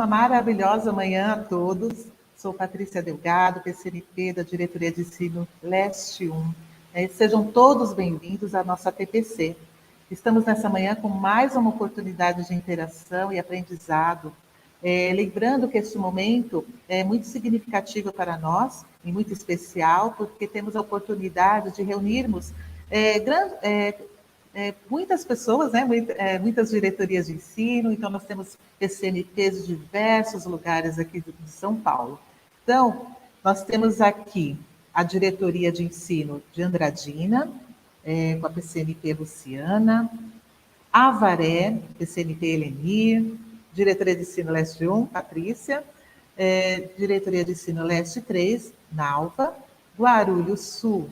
Uma maravilhosa manhã a todos. Sou Patrícia Delgado, PCNP da Diretoria de Ensino Leste 1. Sejam todos bem-vindos à nossa TPC. Estamos nessa manhã com mais uma oportunidade de interação e aprendizado. Lembrando que este momento é muito significativo para nós e muito especial, porque temos a oportunidade de reunirmos muitas pessoas, né? Muitas diretorias de ensino. Então, nós temos PCNPs de diversos lugares aqui de São Paulo. Então, nós temos aqui a diretoria de ensino de Andradina, com a PCNP Luciana, Avaré, PCNP Elenir, diretoria de ensino Leste 1, Patrícia, diretoria de ensino Leste 3, Nalva, Guarulhos Sul,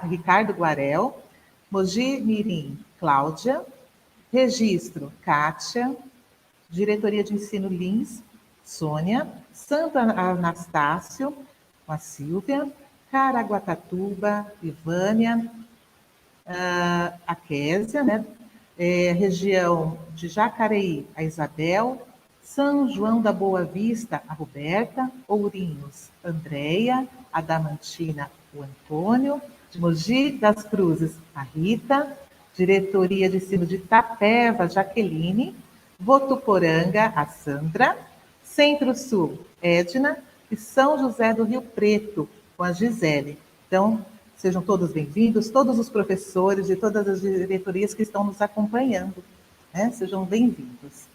Ricardo Guarel, Mogi Mirim, Cláudia, Registro, Kátia, diretoria de ensino Lins, Sônia, Santo Anastácio, com a Silvia, Caraguatatuba, Ivânia, a Késia, né? Região de Jacareí, a Isabel, São João da Boa Vista, a Roberta, Ourinhos, Andréia, Adamantina, o Antônio, de Mogi das Cruzes, a Rita, diretoria de ensino de Itapeva, Jaqueline, Votuporanga, a Sandra, Centro-Sul, Edna, e São José do Rio Preto, com a Gisele. Então, sejam todos bem-vindos, todos os professores de todas as diretorias que estão nos acompanhando, né? Sejam bem-vindos.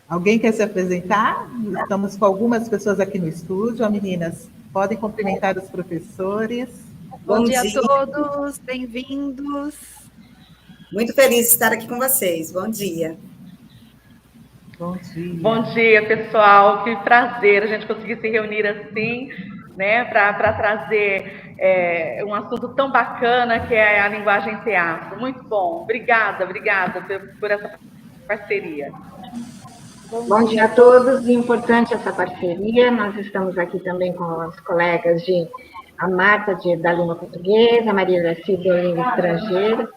Alguém quer se apresentar? Estamos com algumas pessoas aqui no estúdio. Meninas, podem cumprimentar os professores. Bom dia a todos, bem-vindos. Muito feliz de estar aqui com vocês. Bom dia. Bom dia. Bom dia, pessoal. Que prazer a gente conseguir se reunir assim, né, para trazer um assunto tão bacana que é a linguagem teatro. Muito bom. Obrigada por essa parceria. Bom dia a todos. Importante essa parceria. Nós estamos aqui também com os colegas a Marta da língua portuguesa, a Maria da Silva da língua estrangeira,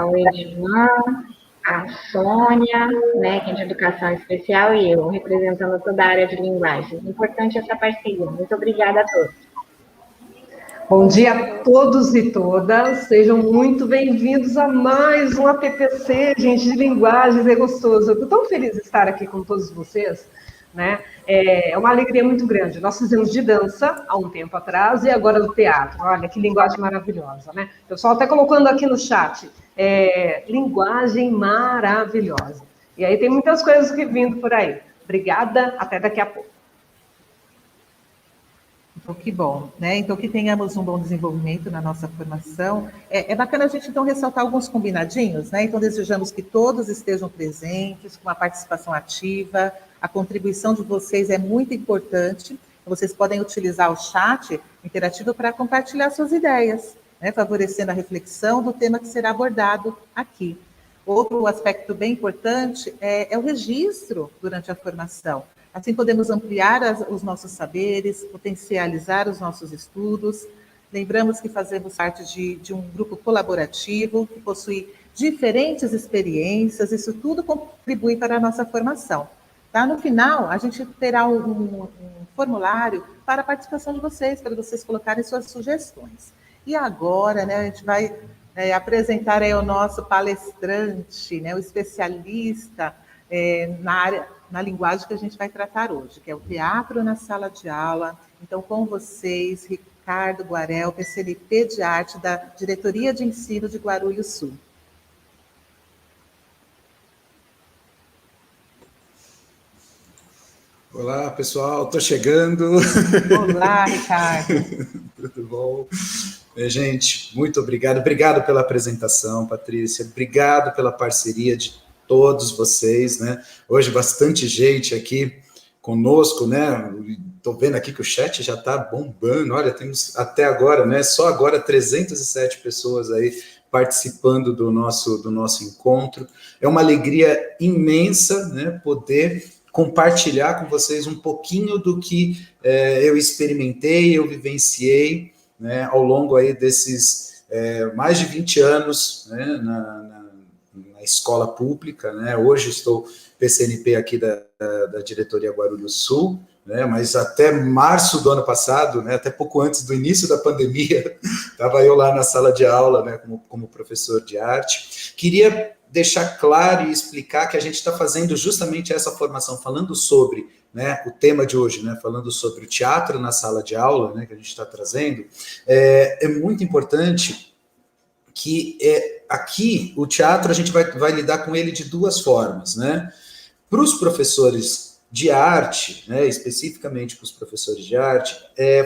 o Edivan, a Sônia, né, que é de educação especial, e eu, representando toda a área de linguagem. Importante essa parceria. Muito obrigada a todos. Bom dia a todos e todas. Sejam muito bem-vindos a mais um APPC, gente, de linguagens. É gostoso. Eu estou tão feliz de estar aqui com todos vocês, né? É uma alegria muito grande. Nós fizemos de dança há um tempo atrás e agora do teatro. Olha, que linguagem maravilhosa, né? O pessoal até colocando aqui no chat, linguagem maravilhosa. E aí tem muitas coisas que vindo por aí. Obrigada, até daqui a pouco. Então, que bom, né? Então, que tenhamos um bom desenvolvimento na nossa formação. É bacana a gente, então, ressaltar alguns combinadinhos, né? Então, desejamos que todos estejam presentes, com a participação ativa. A contribuição de vocês é muito importante. Vocês podem utilizar o chat interativo para compartilhar suas ideias, né? Favorecendo a reflexão do tema que será abordado aqui. Outro aspecto bem importante é o registro durante a formação. Assim podemos ampliar os nossos saberes, potencializar os nossos estudos. Lembramos que fazemos parte de um grupo colaborativo que possui diferentes experiências, isso tudo contribui para a nossa formação. Tá? No final, a gente terá um formulário para a participação de vocês, para vocês colocarem suas sugestões. E agora, né, a gente vai apresentar aí o nosso palestrante, né, o especialista na linguagem que a gente vai tratar hoje, que é o teatro na sala de aula. Então, com vocês, Ricardo Guarel, PCNP de Arte da Diretoria de Ensino de Guarulhos Sul. Olá, pessoal, estou chegando. Olá, Ricardo. Tudo bom? Gente, muito obrigado. Obrigado pela apresentação, Patrícia. Obrigado pela parceria de todos vocês, né? Hoje bastante gente aqui conosco, né? Estou vendo aqui que o chat já está bombando. Olha, temos até agora, né? Só agora 307 pessoas aí participando do nosso encontro. É uma alegria imensa, né? Poder compartilhar com vocês um pouquinho do que eu experimentei, eu vivenciei, né? Ao longo aí desses mais de 20 anos, né? na escola pública, né? Hoje estou PCNP aqui da diretoria Guarulhos Sul, né? Mas até março do ano passado, né? Até pouco antes do início da pandemia, estava eu lá na sala de aula, né? Como professor de arte. Queria deixar claro e explicar que a gente está fazendo justamente essa formação, falando sobre, né, o tema de hoje, né, falando sobre o teatro na sala de aula, né, que a gente está trazendo. É muito importante que aqui o teatro a gente vai lidar com ele de duas formas, né? Para os professores de arte, né, especificamente para os professores de arte,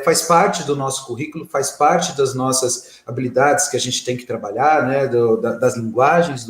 faz parte do nosso currículo, faz parte das nossas habilidades que a gente tem que trabalhar, né, das linguagens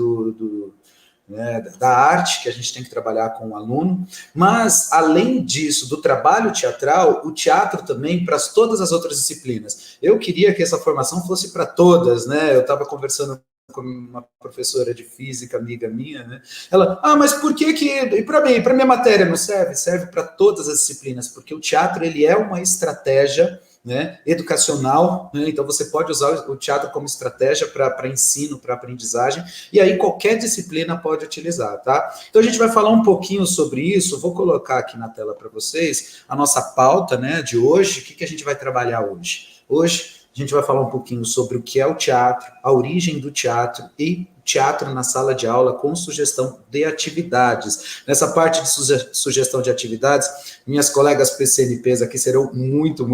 né, da arte que a gente tem que trabalhar com o aluno, mas, além disso, do trabalho teatral, o teatro também para todas as outras disciplinas. Eu queria que essa formação fosse para todas, né? Eu estava conversando com uma professora de física, amiga minha, né? Ela, mas por que e para mim, para minha matéria não serve? Serve para todas as disciplinas, porque o teatro, ele é uma estratégia, né, educacional, né? Então você pode usar o teatro como estratégia para ensino, para aprendizagem, e aí qualquer disciplina pode utilizar, tá? Então a gente vai falar um pouquinho sobre isso, vou colocar aqui na tela para vocês a nossa pauta, né, de hoje. O que a gente vai trabalhar hoje? Hoje a gente vai falar um pouquinho sobre o que é o teatro, a origem do teatro e teatro na sala de aula com sugestão de atividades. Nessa parte de sugestão de atividades, minhas colegas PCNPs aqui serão muito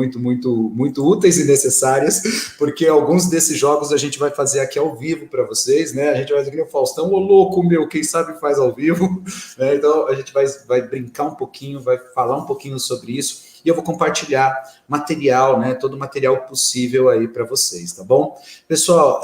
úteis e necessárias, porque alguns desses jogos a gente vai fazer aqui ao vivo para vocês, né? A gente vai dizer, o Faustão, ô louco meu, quem sabe faz ao vivo, né? Então a gente vai brincar um pouquinho, vai falar um pouquinho sobre isso, e eu vou compartilhar material, né? Todo o material possível aí para vocês, tá bom? Pessoal,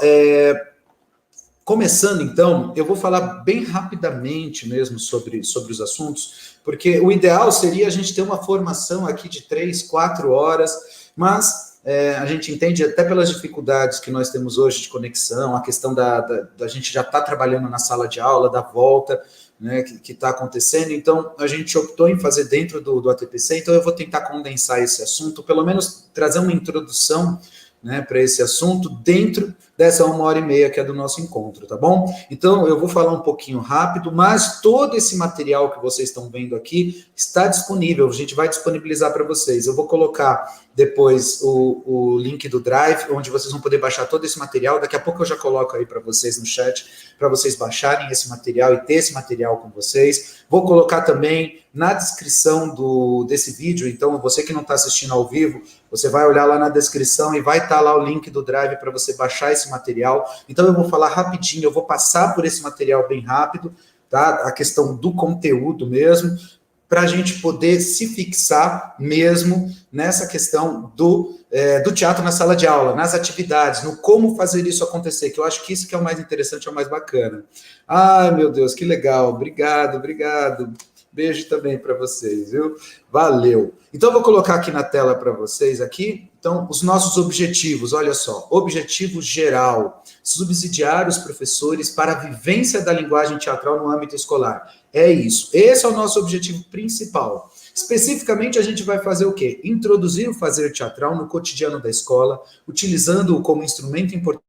começando, então, eu vou falar bem rapidamente mesmo sobre os assuntos, porque o ideal seria a gente ter uma formação aqui de 3, 4 horas, mas a gente entende até pelas dificuldades que nós temos hoje de conexão, a questão da gente já estar trabalhando na sala de aula, da volta, né, que está acontecendo, então a gente optou em fazer dentro do ATPC, então eu vou tentar condensar esse assunto, pelo menos trazer uma introdução, né, para esse assunto dentro dessa 1h30 que é do nosso encontro, tá bom? Então, eu vou falar um pouquinho rápido, mas todo esse material que vocês estão vendo aqui está disponível, a gente vai disponibilizar para vocês. Eu vou colocar depois o link do Drive, onde vocês vão poder baixar todo esse material, daqui a pouco eu já coloco aí para vocês no chat, para vocês baixarem esse material e ter esse material com vocês. Vou colocar também na descrição desse vídeo, então você que não está assistindo ao vivo, você vai olhar lá na descrição e vai estar lá o link do Drive para você baixar esse material. Então eu vou falar rapidinho, eu vou passar por esse material bem rápido, tá? A questão do conteúdo mesmo, para a gente poder se fixar mesmo nessa questão do teatro na sala de aula, nas atividades, no como fazer isso acontecer, que eu acho que isso que é o mais interessante, é o mais bacana. Ai, meu Deus, que legal, obrigado. Beijo também para vocês, viu? Valeu. Então, eu vou colocar aqui na tela para vocês, aqui, então, os nossos objetivos, olha só, objetivo geral, subsidiar os professores para a vivência da linguagem teatral no âmbito escolar. É isso, esse é o nosso objetivo principal. Especificamente, a gente vai fazer o quê? Introduzir o fazer teatral no cotidiano da escola, utilizando-o como instrumento importante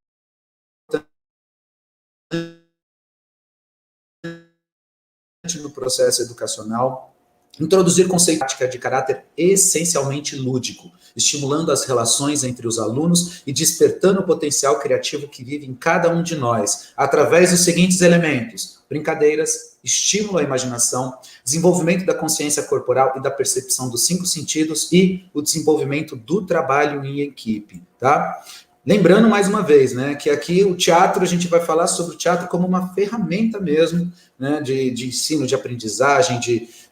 no processo educacional, introduzir conceitos de caráter essencialmente lúdico, estimulando as relações entre os alunos e despertando o potencial criativo que vive em cada um de nós, através dos seguintes elementos: brincadeiras, estímulo à imaginação, desenvolvimento da consciência corporal e da percepção dos 5 sentidos e o desenvolvimento do trabalho em equipe, tá? Lembrando mais uma vez, né, que aqui o teatro, a gente vai falar sobre o teatro como uma ferramenta mesmo, né, de ensino, de aprendizagem,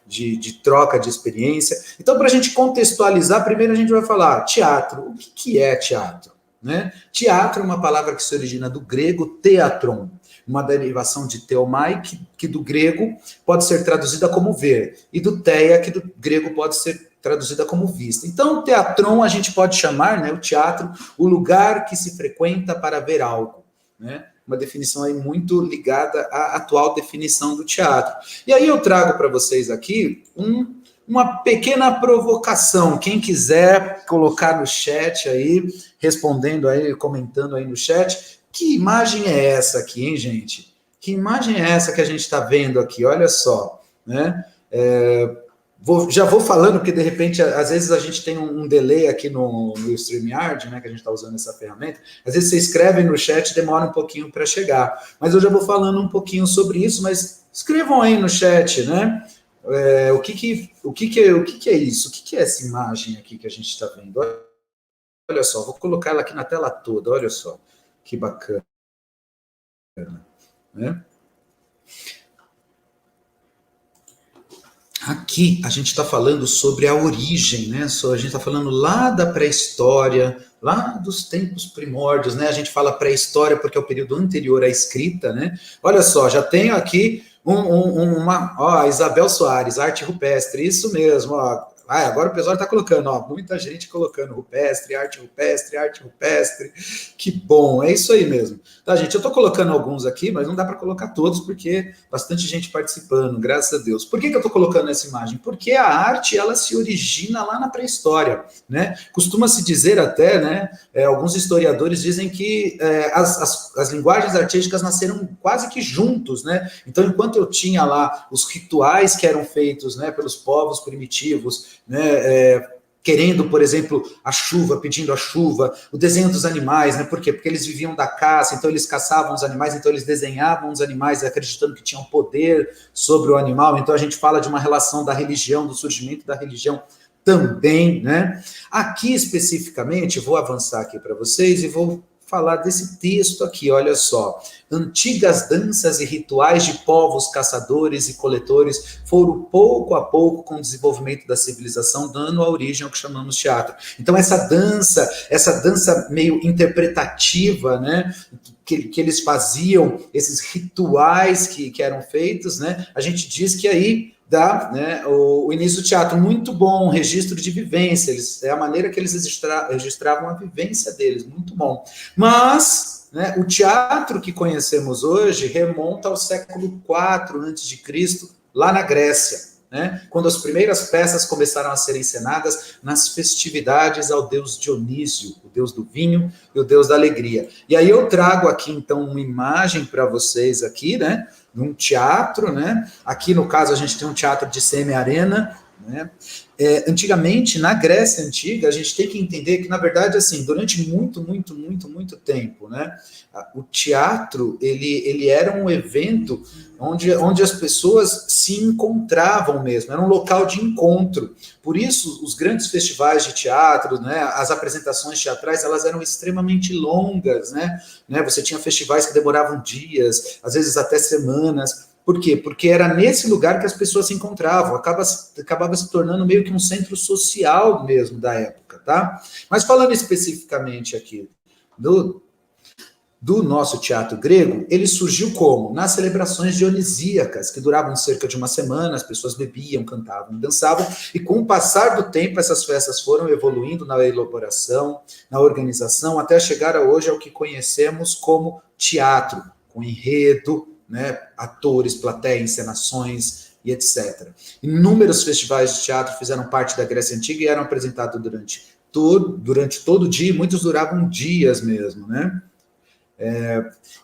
de troca de experiência. Então, para a gente contextualizar, primeiro a gente vai falar teatro. O que é teatro? Né? Teatro é uma palavra que se origina do grego teatron, uma derivação de theomai, que do grego pode ser traduzida como ver, e do theia, que do grego pode ser traduzida como vista. Então, o teatron a gente pode chamar, né, o teatro, o lugar que se frequenta para ver algo, né? Uma definição aí muito ligada à atual definição do teatro. E aí eu trago para vocês aqui uma pequena provocação. Quem quiser colocar no chat aí, respondendo aí, comentando aí no chat, que imagem é essa aqui, hein, gente? Que imagem é essa que a gente está vendo aqui? Olha só, né? Já vou falando, porque de repente, às vezes a gente tem um delay aqui no StreamYard, né, que a gente está usando essa ferramenta. Às vezes você escreve no chat, demora um pouquinho para chegar. Mas eu já vou falando um pouquinho sobre isso, mas escrevam aí no chat, né? O que é isso? O que é essa imagem aqui que a gente está vendo? Olha só, vou colocar ela aqui na tela toda, olha só, que bacana. Né? Aqui a gente está falando sobre a origem, né? A gente está falando lá da pré-história, lá dos tempos primórdios, né? A gente fala pré-história porque é o período anterior à escrita, né? Olha só, já tenho aqui a Isabel Soares, arte rupestre, isso mesmo, ó. Agora o pessoal está colocando, ó, muita gente colocando rupestre, arte rupestre, que bom, é isso aí mesmo. Tá, gente, eu estou colocando alguns aqui, mas não dá para colocar todos, porque bastante gente participando, graças a Deus. Por que eu estou colocando essa imagem? Porque a arte, ela se origina lá na pré-história, né? Costuma-se dizer até, né, alguns historiadores dizem que as linguagens artísticas nasceram quase que juntos, né? Então, enquanto eu tinha lá os rituais que eram feitos, né, pelos povos primitivos, né, querendo, por exemplo, a chuva, pedindo a chuva, o desenho dos animais, né? Por quê? Porque eles viviam da caça, então eles caçavam os animais, então eles desenhavam os animais acreditando que tinham poder sobre o animal. Então a gente fala de uma relação da religião, do surgimento da religião também, né? Aqui especificamente, vou avançar aqui para vocês e vou falar desse texto aqui, olha só. Antigas danças e rituais de povos caçadores e coletores foram pouco a pouco com o desenvolvimento da civilização dando a origem ao que chamamos teatro. Então essa dança meio interpretativa, né, que eles faziam, esses rituais que eram feitos, né, a gente diz que aí dá, né, o início do teatro, muito bom, registro de vivência, é a maneira que eles registravam a vivência deles, muito bom. Mas, né, o teatro que conhecemos hoje remonta ao século IV a.C., lá na Grécia, né, quando as primeiras peças começaram a ser encenadas nas festividades ao deus Dionísio, o deus do vinho e o deus da alegria. E aí eu trago aqui, então, uma imagem para vocês aqui, né, num teatro, né? Aqui, no caso, a gente tem um teatro de semi-arena, né? Antigamente, na Grécia Antiga, a gente tem que entender que, na verdade, assim, durante muito tempo, né? O teatro, ele era um evento onde as pessoas se encontravam mesmo, era um local de encontro. Por isso, os grandes festivais de teatro, né, as apresentações teatrais, elas eram extremamente longas, né? Você tinha festivais que demoravam dias, às vezes até semanas. Por quê? Porque era nesse lugar que as pessoas se encontravam, acabava se tornando meio que um centro social mesmo da época, tá? Mas falando especificamente aqui do nosso teatro grego, ele surgiu como? Nas celebrações dionisíacas, que duravam cerca de uma semana, as pessoas bebiam, cantavam, dançavam, e com o passar do tempo, essas festas foram evoluindo na elaboração, na organização, até chegar hoje ao que conhecemos como teatro, com enredo, né, atores, plateia, encenações e etc. Inúmeros festivais de teatro fizeram parte da Grécia Antiga e eram apresentados durante todo o dia, muitos duravam dias mesmo, né?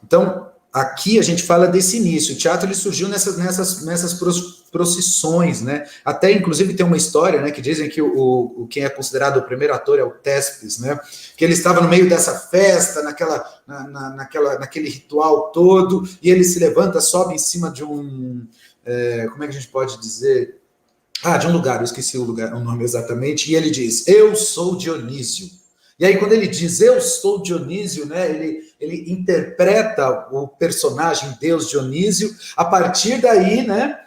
Então, aqui a gente fala desse início. O teatro ele surgiu nessas procissões, né? Até, inclusive, tem uma história, né, que dizem que quem é considerado o primeiro ator é o Téspis, né? Que ele estava no meio dessa festa, naquele ritual todo, e ele se levanta, sobe em cima de um... como é que a gente pode dizer? De um lugar, eu esqueci o nome exatamente, e ele diz, eu sou Dionísio. E aí, quando ele diz, eu sou Dionísio, né, ele interpreta o personagem Deus Dionísio, a partir daí, né,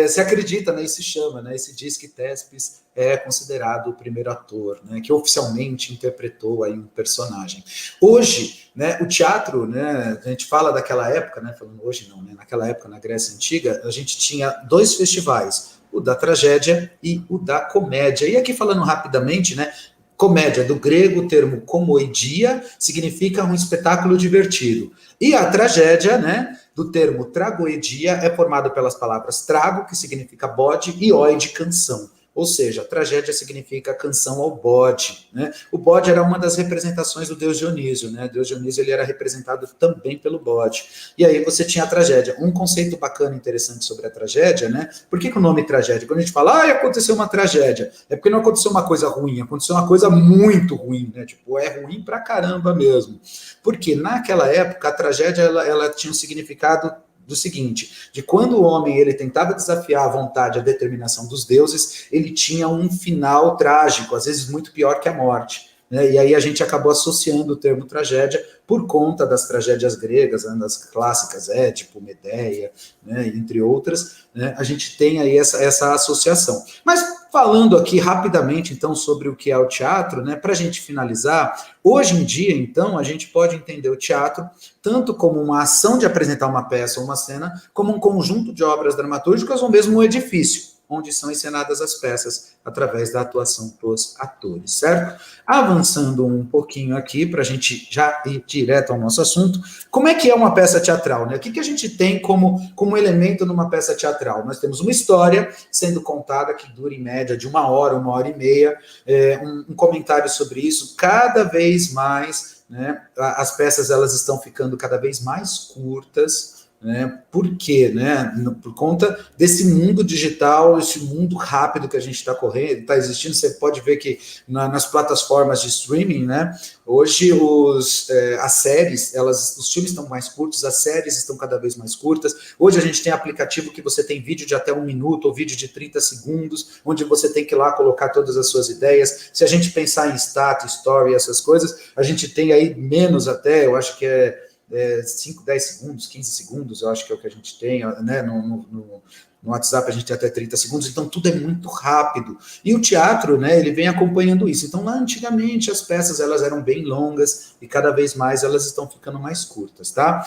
se acredita, né, e se chama, né, e se diz que Téspis é considerado o primeiro ator, né, que oficialmente interpretou aí um personagem. Hoje, né, o teatro, né, a gente fala daquela época, né, falando hoje não, né, naquela época, na Grécia Antiga, a gente tinha 2 festivais, o da tragédia e o da comédia. E aqui falando rapidamente, né, comédia, do grego, o termo komoidia, significa um espetáculo divertido. E a tragédia, né, do termo tragoedia, é formado pelas palavras trago, que significa bode, e oide, canção. Ou seja, tragédia significa canção ao bode, né? O bode era uma das representações do deus Dionísio, né? O deus Dionísio ele era representado também pelo bode. E aí você tinha a tragédia. Um conceito bacana e interessante sobre a tragédia, né? Por que o nome tragédia? Quando a gente fala, aconteceu uma tragédia, é porque não aconteceu uma coisa ruim, aconteceu uma coisa muito ruim, né? Tipo, é ruim pra caramba mesmo. Porque naquela época a tragédia ela tinha um significado do seguinte, de quando o homem ele tentava desafiar a vontade, a determinação dos deuses, ele tinha um final trágico, às vezes muito pior que a morte. Né? E aí a gente acabou associando o termo tragédia por conta das tragédias gregas, né, das clássicas, Édipo, Medeia, né, entre outras, né, a gente tem aí essa associação. Mas falando aqui rapidamente, então, sobre o que é o teatro, né, para a gente finalizar, hoje em dia, então, a gente pode entender o teatro tanto como uma ação de apresentar uma peça ou uma cena, como um conjunto de obras dramatúrgicas ou mesmo um edifício, onde são encenadas as peças através da atuação dos atores, certo? Avançando um pouquinho aqui, para a gente já ir direto ao nosso assunto, como é que é uma peça teatral, né? O que a gente tem como elemento numa peça teatral? Nós temos uma história sendo contada que dura em média de 1 hora e meia, um comentário sobre isso, cada vez mais, né? As peças elas estão ficando cada vez mais curtas, né? Por quê? Né? Por conta desse mundo digital, esse mundo rápido que a gente está correndo, está existindo. Você pode ver que nas plataformas de streaming, né? Hoje as séries, os filmes estão mais curtos, as séries estão cada vez mais curtas. Hoje a gente tem aplicativo que você tem vídeo de até 1 minuto ou vídeo de 30 segundos, onde você tem que ir lá colocar todas as suas ideias. Se a gente pensar em status, story, essas coisas, a gente tem aí menos até, eu acho que 5, 10 segundos, 15 segundos, eu acho que é o que a gente tem, né? No WhatsApp a gente tem até 30 segundos, então tudo é muito rápido. E o teatro, né, ele vem acompanhando isso. Então, lá antigamente, as peças elas eram bem longas e cada vez mais elas estão ficando mais curtas, tá?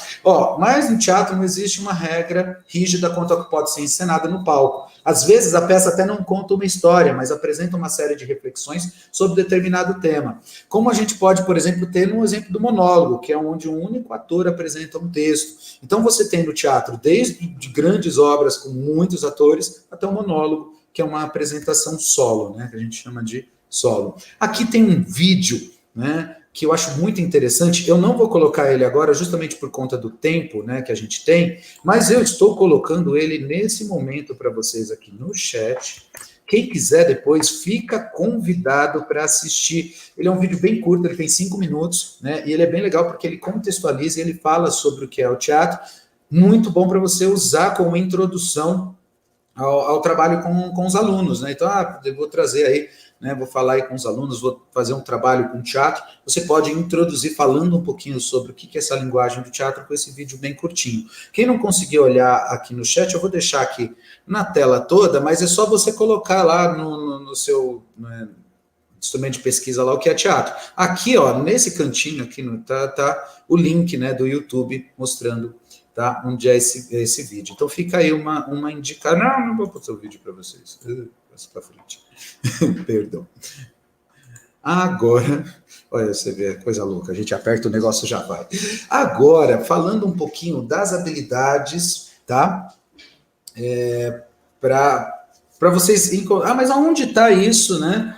Mas no teatro não existe uma regra rígida quanto ao que pode ser encenada no palco. Às vezes a peça até não conta uma história, mas apresenta uma série de reflexões sobre determinado tema. Como a gente pode, por exemplo, ter no exemplo do monólogo, que é onde um único ator apresenta um texto. Então você tem no teatro, desde de grandes obras com muitos atores, até o monólogo, que é uma apresentação solo, né, que a gente chama de solo. Aqui tem um vídeo, né, que eu acho muito interessante. Eu não vou colocar ele agora, justamente por conta do tempo, né, que a gente tem, mas eu estou colocando ele nesse momento para vocês aqui no chat. Quem quiser depois, fica convidado para assistir. Ele é um vídeo bem curto, ele tem 5 minutos, né, e ele é bem legal porque ele contextualiza e ele fala sobre o que é o teatro. Muito bom para você usar como introdução ao trabalho com os alunos, né? Então, eu vou trazer aí, né? Vou falar aí com os alunos, vou fazer um trabalho com teatro. Você pode introduzir falando um pouquinho sobre o que é essa linguagem do teatro com esse vídeo bem curtinho. Quem não conseguir olhar aqui no chat, eu vou deixar aqui na tela toda, mas é só você colocar lá no seu, né, instrumento de pesquisa lá o que é teatro. Aqui, nesse cantinho aqui, tá o link, né, do YouTube mostrando, tá, onde é esse vídeo. Então fica aí uma indicação. Não vou botar o vídeo para vocês. Passa para frente. Perdão. Agora, olha, você vê, coisa louca, a gente aperta o negócio já vai. Agora, falando um pouquinho das habilidades, tá? Para vocês... mas aonde está isso, né?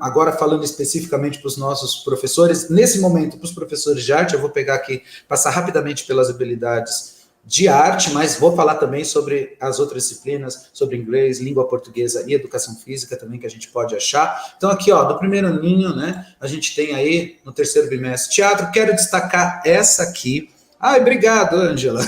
Agora falando especificamente para os nossos professores, nesse momento, para os professores de arte, eu vou pegar aqui, passar rapidamente pelas habilidades de arte, mas vou falar também sobre as outras disciplinas, sobre inglês, língua portuguesa e educação física também, que a gente pode achar. Então aqui, no primeiro aninho, né, a gente tem aí, no terceiro bimestre, teatro. Quero destacar essa aqui. Obrigado, Ângela.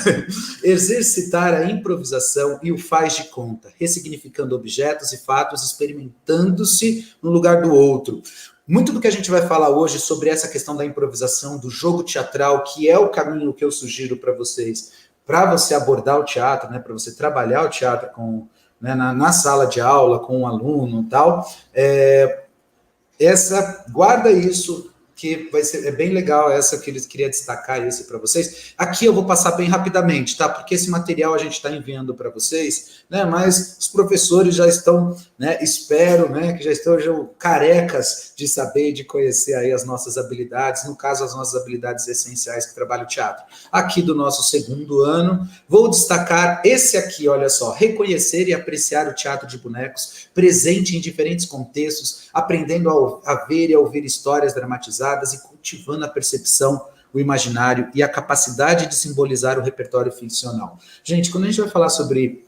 Exercitar a improvisação e o faz de conta, ressignificando objetos e fatos, experimentando-se no lugar do outro. Muito do que a gente vai falar hoje sobre essa questão da improvisação, do jogo teatral, que é o caminho que eu sugiro para vocês, para você abordar o teatro, né, para você trabalhar o teatro né, na sala de aula, com um aluno e tal, guarda isso, porque é bem legal essa que eles queria destacar esse para vocês. Aqui eu vou passar bem rapidamente, tá? Porque esse material a gente está enviando para vocês, né? Mas os professores já estão, né? Espero, né? Que já estão carecas de saber e de conhecer aí as nossas habilidades, no caso as nossas habilidades essenciais que trabalha o teatro. Aqui do nosso segundo ano, vou destacar esse aqui, olha só, reconhecer e apreciar o teatro de bonecos, presente em diferentes contextos, aprendendo a ver e a ouvir histórias dramatizadas e cultivando a percepção, o imaginário e a capacidade de simbolizar o repertório ficcional. Gente, quando a gente vai falar sobre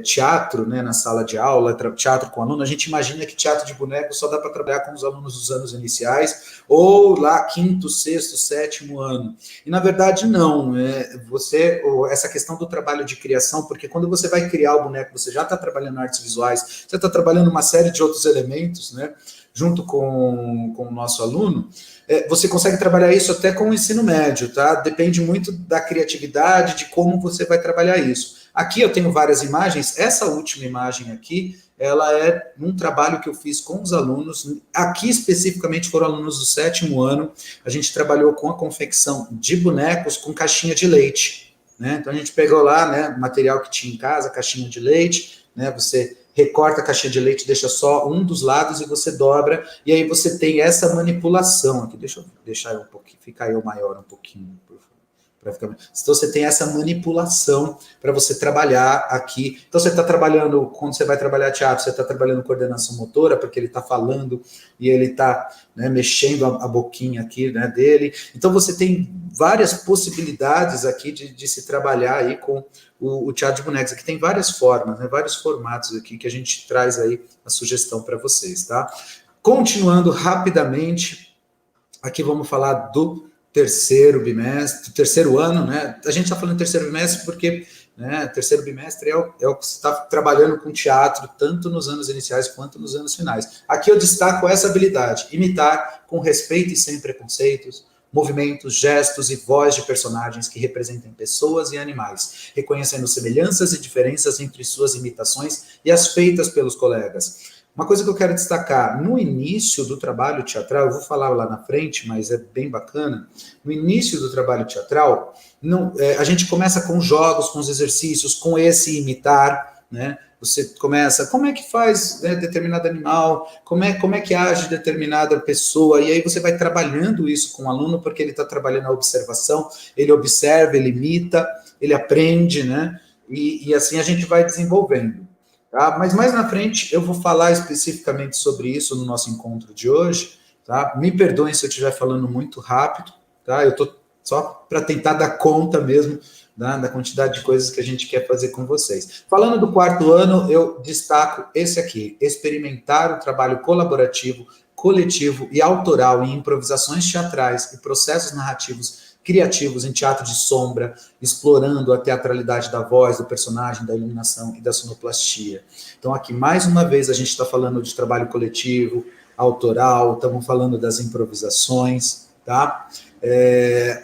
teatro, né, na sala de aula, teatro com aluno, a gente imagina que teatro de boneco só dá para trabalhar com os alunos dos anos iniciais, ou lá quinto, sexto, sétimo ano. E na verdade não, essa questão do trabalho de criação, porque quando você vai criar o boneco, você já está trabalhando artes visuais, você está trabalhando uma série de outros elementos, né, junto com o nosso aluno, você consegue trabalhar isso até com o ensino médio, tá? Depende muito da criatividade, de como você vai trabalhar isso. Aqui eu tenho várias imagens, essa última imagem aqui, ela é um trabalho que eu fiz com os alunos, aqui especificamente foram alunos do sétimo ano, a gente trabalhou com a confecção de bonecos com caixinha de leite, né? Então a gente pegou lá, né, material que tinha em casa, caixinha de leite, né, você recorta a caixinha de leite, deixa só um dos lados e você dobra, e aí você tem essa manipulação aqui. Deixa eu deixar eu um pouquinho, ficar eu maior um pouquinho, por favor. Então você tem essa manipulação para você trabalhar aqui. Então você está trabalhando, quando você vai trabalhar teatro, você está trabalhando coordenação motora, porque ele está falando e ele está, né, mexendo a boquinha aqui, né, dele. Então você tem várias possibilidades aqui de se trabalhar aí com o teatro de bonecos. Aqui tem várias formas, né, vários formatos aqui que a gente traz aí a sugestão para vocês, tá? Continuando rapidamente, aqui vamos falar do terceiro bimestre, terceiro ano, né? A gente está falando terceiro bimestre porque, né, terceiro bimestre é o que você está trabalhando com teatro, tanto nos anos iniciais quanto nos anos finais. Aqui eu destaco essa habilidade, imitar com respeito e sem preconceitos, movimentos, gestos e voz de personagens que representem pessoas e animais, reconhecendo semelhanças e diferenças entre suas imitações e as feitas pelos colegas. Uma coisa que eu quero destacar, no início do trabalho teatral, eu vou falar lá na frente, mas é bem bacana, no início do trabalho teatral, a gente começa com jogos, com os exercícios, com esse imitar, né? Você começa, como é que faz, né, determinado animal, como é que age determinada pessoa, e aí você vai trabalhando isso com o aluno, porque ele está trabalhando a observação, ele observa, ele imita, ele aprende, né? E assim a gente vai desenvolvendo. Tá? Mas mais na frente eu vou falar especificamente sobre isso no nosso encontro de hoje, tá? Me perdoem se eu estiver falando muito rápido, tá? Eu estou só para tentar dar conta mesmo, né, da quantidade de coisas que a gente quer fazer com vocês. Falando do quarto ano, eu destaco esse aqui, experimentar o trabalho colaborativo, coletivo e autoral em improvisações teatrais e processos narrativos criativos em teatro de sombra, explorando a teatralidade da voz, do personagem, da iluminação e da sonoplastia. Então, aqui, mais uma vez, a gente está falando de trabalho coletivo, autoral, estamos falando das improvisações, tá?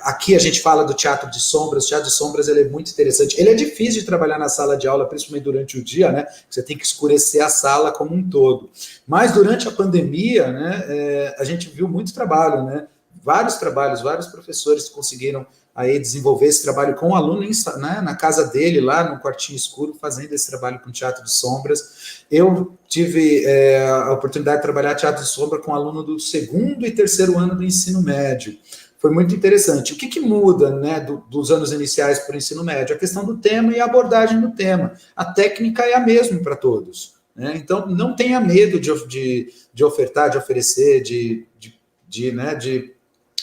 Aqui a gente fala do teatro de sombras. O teatro de sombras, ele é muito interessante. Ele é difícil de trabalhar na sala de aula, principalmente durante o dia, né? Você tem que escurecer a sala como um todo. Mas durante a pandemia, né, a gente viu muito trabalho, né? Vários trabalhos, vários professores conseguiram aí desenvolver esse trabalho com o aluno, né, na casa dele, lá no quartinho escuro, fazendo esse trabalho com teatro de sombras. Eu tive a oportunidade de trabalhar teatro de sombra com aluno do segundo e terceiro ano do ensino médio. Foi muito interessante. O que muda, né, dos anos iniciais para o ensino médio? A questão do tema e a abordagem do tema. A técnica é a mesma para todos, né? Então, não tenha medo de ofertar, de oferecer,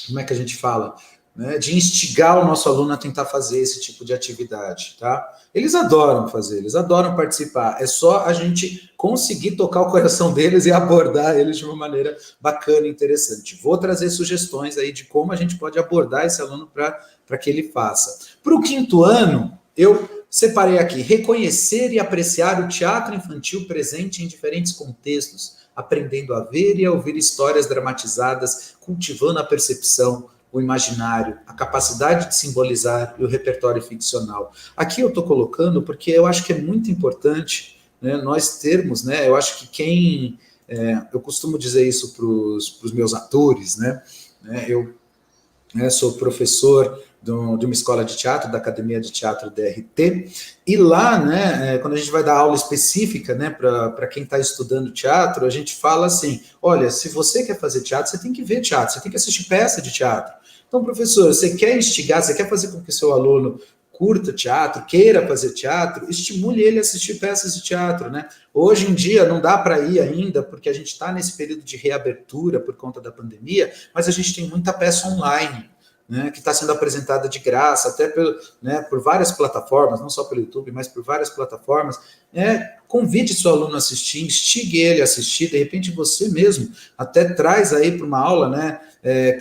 como é que a gente fala? Né, de instigar o nosso aluno a tentar fazer esse tipo de atividade, tá? Eles adoram fazer, eles adoram participar, é só a gente conseguir tocar o coração deles e abordar eles de uma maneira bacana e interessante. Vou trazer sugestões aí de como a gente pode abordar esse aluno para que ele faça. Para o quinto ano, eu separei aqui, reconhecer e apreciar o teatro infantil presente em diferentes contextos, aprendendo a ver e a ouvir histórias dramatizadas, cultivando a percepção, o imaginário, a capacidade de simbolizar e o repertório ficcional. Aqui eu estou colocando porque eu acho que é muito importante, né, nós termos, né, eu acho que eu costumo dizer isso para os meus atores, né, né? Eu sou professor de uma escola de teatro, da Academia de Teatro DRT, e lá, né, quando a gente vai dar aula específica, né, para quem está estudando teatro, a gente fala assim, olha, se você quer fazer teatro, você tem que ver teatro, você tem que assistir peça de teatro. Então, professor, você quer instigar, você quer fazer com que seu aluno curta teatro, queira fazer teatro, estimule ele a assistir peças de teatro, né? Hoje em dia não dá para ir ainda, porque a gente está nesse período de reabertura por conta da pandemia, mas a gente tem muita peça online, né, que está sendo apresentada de graça, até por várias plataformas, não só pelo YouTube, mas por várias plataformas. Convide seu aluno a assistir, instigue ele a assistir, de repente você mesmo até traz aí para uma aula, né?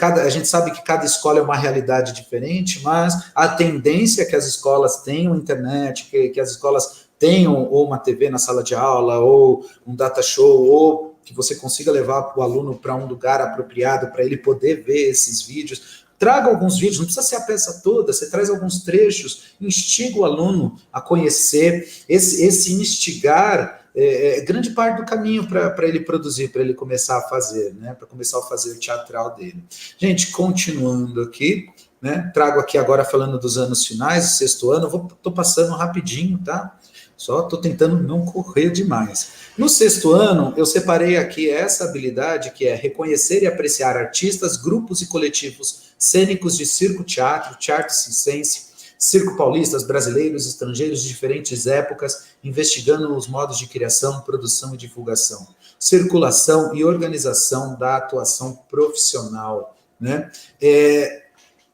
A gente sabe que cada escola é uma realidade diferente, mas a tendência é que as escolas tenham internet, que as escolas tenham ou uma TV na sala de aula, ou um data show, ou que você consiga levar o aluno para um lugar apropriado para ele poder ver esses vídeos. Traga alguns vídeos, não precisa ser a peça toda, você traz alguns trechos, instiga o aluno a conhecer. Esse instigar é grande parte do caminho para ele produzir, para ele começar a fazer, né? Para começar a fazer o teatral dele. Gente, continuando aqui, né? Trago aqui agora falando dos anos finais, do sexto ano, estou passando rapidinho, tá? Só estou tentando não correr demais. No sexto ano, eu separei aqui essa habilidade que é reconhecer e apreciar artistas, grupos e coletivos cênicos de circo, teatro circense, circo paulistas, brasileiros, estrangeiros de diferentes épocas, investigando os modos de criação, produção e divulgação, circulação e organização da atuação profissional, né?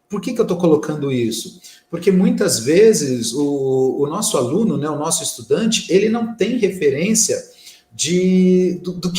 Por que eu estou colocando isso? Porque muitas vezes o nosso aluno, né, o nosso estudante, ele não tem referência do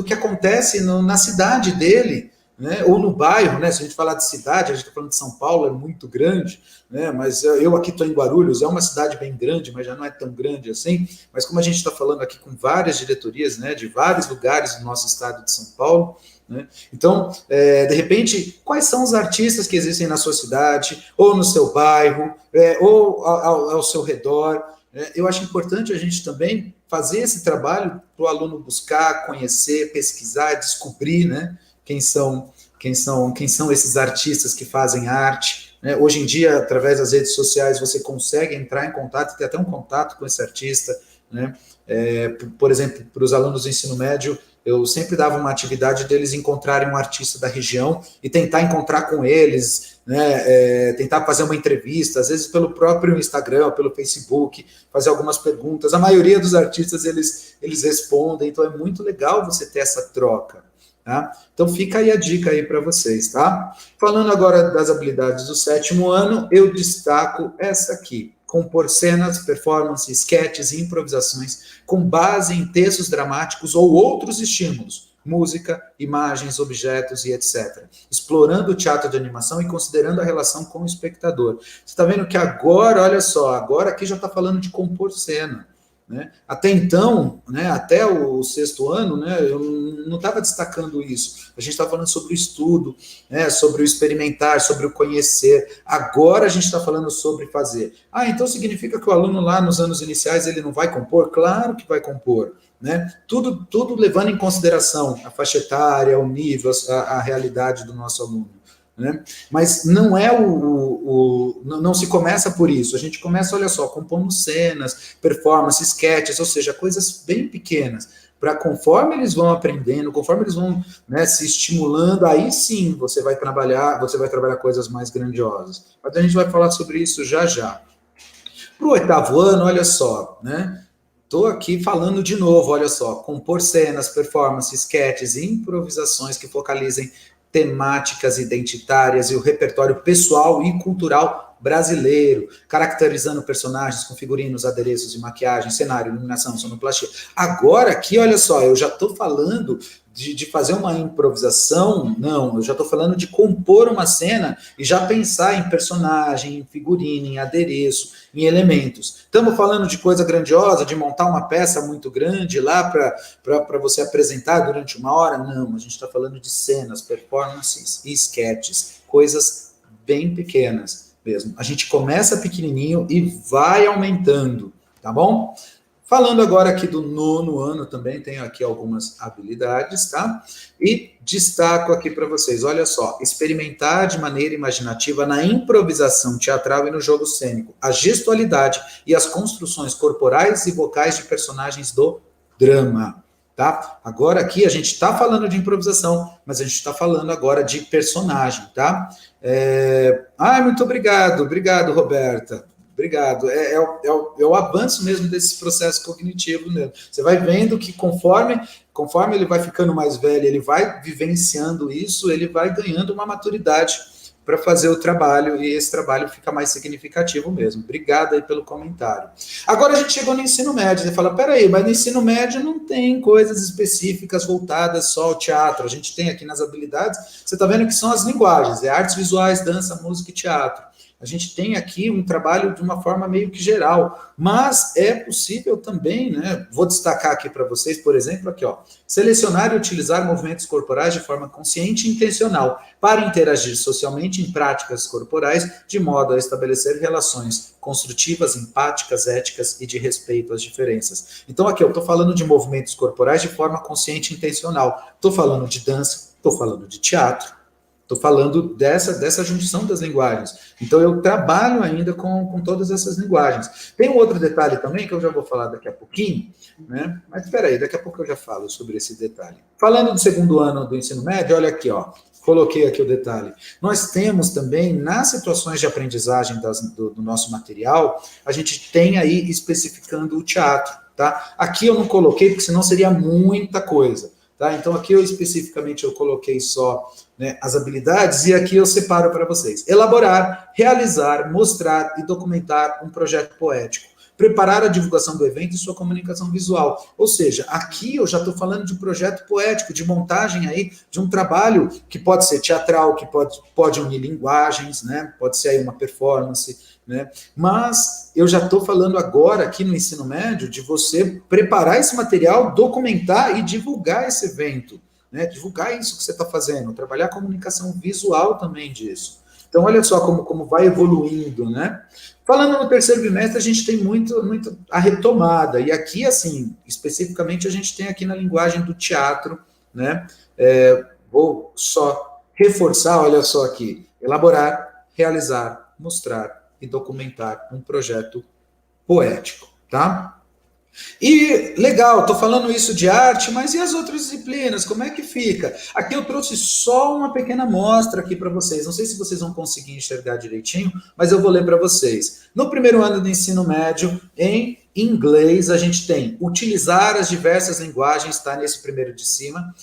que acontece na cidade dele, né, ou no bairro, né? Se a gente falar de cidade, a gente está falando de São Paulo, é muito grande, né? Mas eu aqui estou em Guarulhos, é uma cidade bem grande, mas já não é tão grande assim. Mas como a gente está falando aqui com várias diretorias, né, de vários lugares do nosso estado de São Paulo, né? Então, de repente, quais são os artistas que existem na sua cidade, ou no seu bairro, ou ao seu redor? Eu acho importante a gente também fazer esse trabalho para o aluno buscar, conhecer, pesquisar, descobrir, né? Quem são esses artistas que fazem arte, né? Hoje em dia, através das redes sociais, você consegue entrar em contato, ter até um contato com esse artista, né? Por exemplo, para os alunos do ensino médio, eu sempre dava uma atividade deles encontrarem um artista da região e tentar encontrar com eles, né? Tentar fazer uma entrevista, às vezes pelo próprio Instagram, pelo Facebook, fazer algumas perguntas. A maioria dos artistas, eles respondem, então é muito legal você ter essa troca. Tá? Então fica aí a dica aí para vocês, tá? Falando agora das habilidades do sétimo ano, eu destaco essa aqui: compor cenas, performances, sketches e improvisações com base em textos dramáticos ou outros estímulos, música, imagens, objetos e etc. Explorando o teatro de animação e considerando a relação com o espectador. Você está vendo que agora, olha só, agora aqui já está falando de compor cena. Né? Até então, né, até o sexto ano, né, eu não estava destacando isso. A gente estava falando sobre o estudo, né, sobre o experimentar, sobre o conhecer. Agora a gente está falando sobre fazer. Então significa que o aluno lá nos anos iniciais ele não vai compor? Claro que vai compor. Né? Tudo levando em consideração a faixa etária, o nível, a realidade do nosso aluno. Né? Mas não não se começa por isso. A gente começa, olha só, compondo cenas, performances, sketches, ou seja, coisas bem pequenas, para conforme eles vão aprendendo, conforme eles vão, né, se estimulando, aí sim você vai trabalhar coisas mais grandiosas. Mas a gente vai falar sobre isso já já. Para o oitavo ano, olha só, né? Estou aqui falando de novo, olha só, compor cenas, performances, sketches e improvisações que focalizem temáticas identitárias e o repertório pessoal e cultural brasileiro, caracterizando personagens com figurinos, adereços e maquiagem, cenário, iluminação, sonoplastia. Agora aqui, olha só, eu já estou falando de fazer uma improvisação, não, eu já estou falando de compor uma cena e já pensar em personagem, em figurino, em adereço, em elementos. Estamos falando de coisa grandiosa, de montar uma peça muito grande lá para você apresentar durante uma hora? Não, a gente está falando de cenas, performances e sketches, coisas bem pequenas mesmo. A gente começa pequenininho e vai aumentando, tá bom? Falando agora aqui do 9º ano também, tenho aqui algumas habilidades, tá? E destaco aqui para vocês, olha só, experimentar de maneira imaginativa na improvisação teatral e no jogo cênico, a gestualidade e as construções corporais e vocais de personagens do drama, tá? Agora aqui a gente está falando de improvisação, mas a gente está falando agora de personagem, tá? Muito obrigado, Roberta. Obrigado. É o avanço mesmo desse processo cognitivo mesmo. Você vai vendo que conforme ele vai ficando mais velho, ele vai vivenciando isso, ele vai ganhando uma maturidade para fazer o trabalho, e esse trabalho fica mais significativo mesmo. Obrigado aí pelo comentário. Agora a gente chegou no ensino médio, você fala, peraí, mas no ensino médio não tem coisas específicas voltadas só ao teatro, a gente tem aqui nas habilidades, você está vendo que são as linguagens, artes visuais, dança, música e teatro. A gente tem aqui um trabalho de uma forma meio que geral, mas é possível também, né? Vou destacar aqui para vocês, por exemplo, aqui, ó, selecionar e utilizar movimentos corporais de forma consciente e intencional para interagir socialmente em práticas corporais, de modo a estabelecer relações construtivas, empáticas, éticas e de respeito às diferenças. Então, aqui eu estou falando de movimentos corporais de forma consciente e intencional. Estou falando de dança, estou falando de teatro. Estou falando dessa junção das linguagens. Então, eu trabalho ainda com todas essas linguagens. Tem um outro detalhe também, que eu já vou falar daqui a pouquinho, né? Mas espera aí, daqui a pouco eu já falo sobre esse detalhe. Falando do 2º ano do ensino médio, olha aqui, ó. Coloquei aqui o detalhe. Nós temos também, nas situações de aprendizagem do nosso material, a gente tem aí especificando o teatro, tá? Aqui eu não coloquei, porque senão seria muita coisa. Tá? Então, aqui especificamente eu coloquei só, né, as habilidades, e aqui eu separo para vocês. Elaborar, realizar, mostrar e documentar um projeto poético. Preparar a divulgação do evento e sua comunicação visual. Ou seja, aqui eu já estou falando de um projeto poético, de montagem aí, de um trabalho que pode ser teatral, que pode unir linguagens, né? Pode ser aí uma performance, né? Mas eu já estou falando agora aqui no ensino médio de você preparar esse material, documentar e divulgar esse evento, né? Divulgar isso que você está fazendo, trabalhar a comunicação visual também disso. Então, olha só como vai evoluindo, né? Falando no 3º bimestre, a gente tem muito a retomada, e aqui, assim, especificamente, a gente tem aqui na linguagem do teatro, né? Vou só reforçar, olha só aqui, elaborar, realizar, mostrar e documentar um projeto poético, tá? E, legal, estou falando isso de arte, mas e as outras disciplinas, como é que fica? Aqui eu trouxe só uma pequena amostra aqui para vocês, não sei se vocês vão conseguir enxergar direitinho, mas eu vou ler para vocês. No 1º ano do ensino médio, em inglês, a gente tem utilizar as diversas linguagens, está nesse primeiro de cima,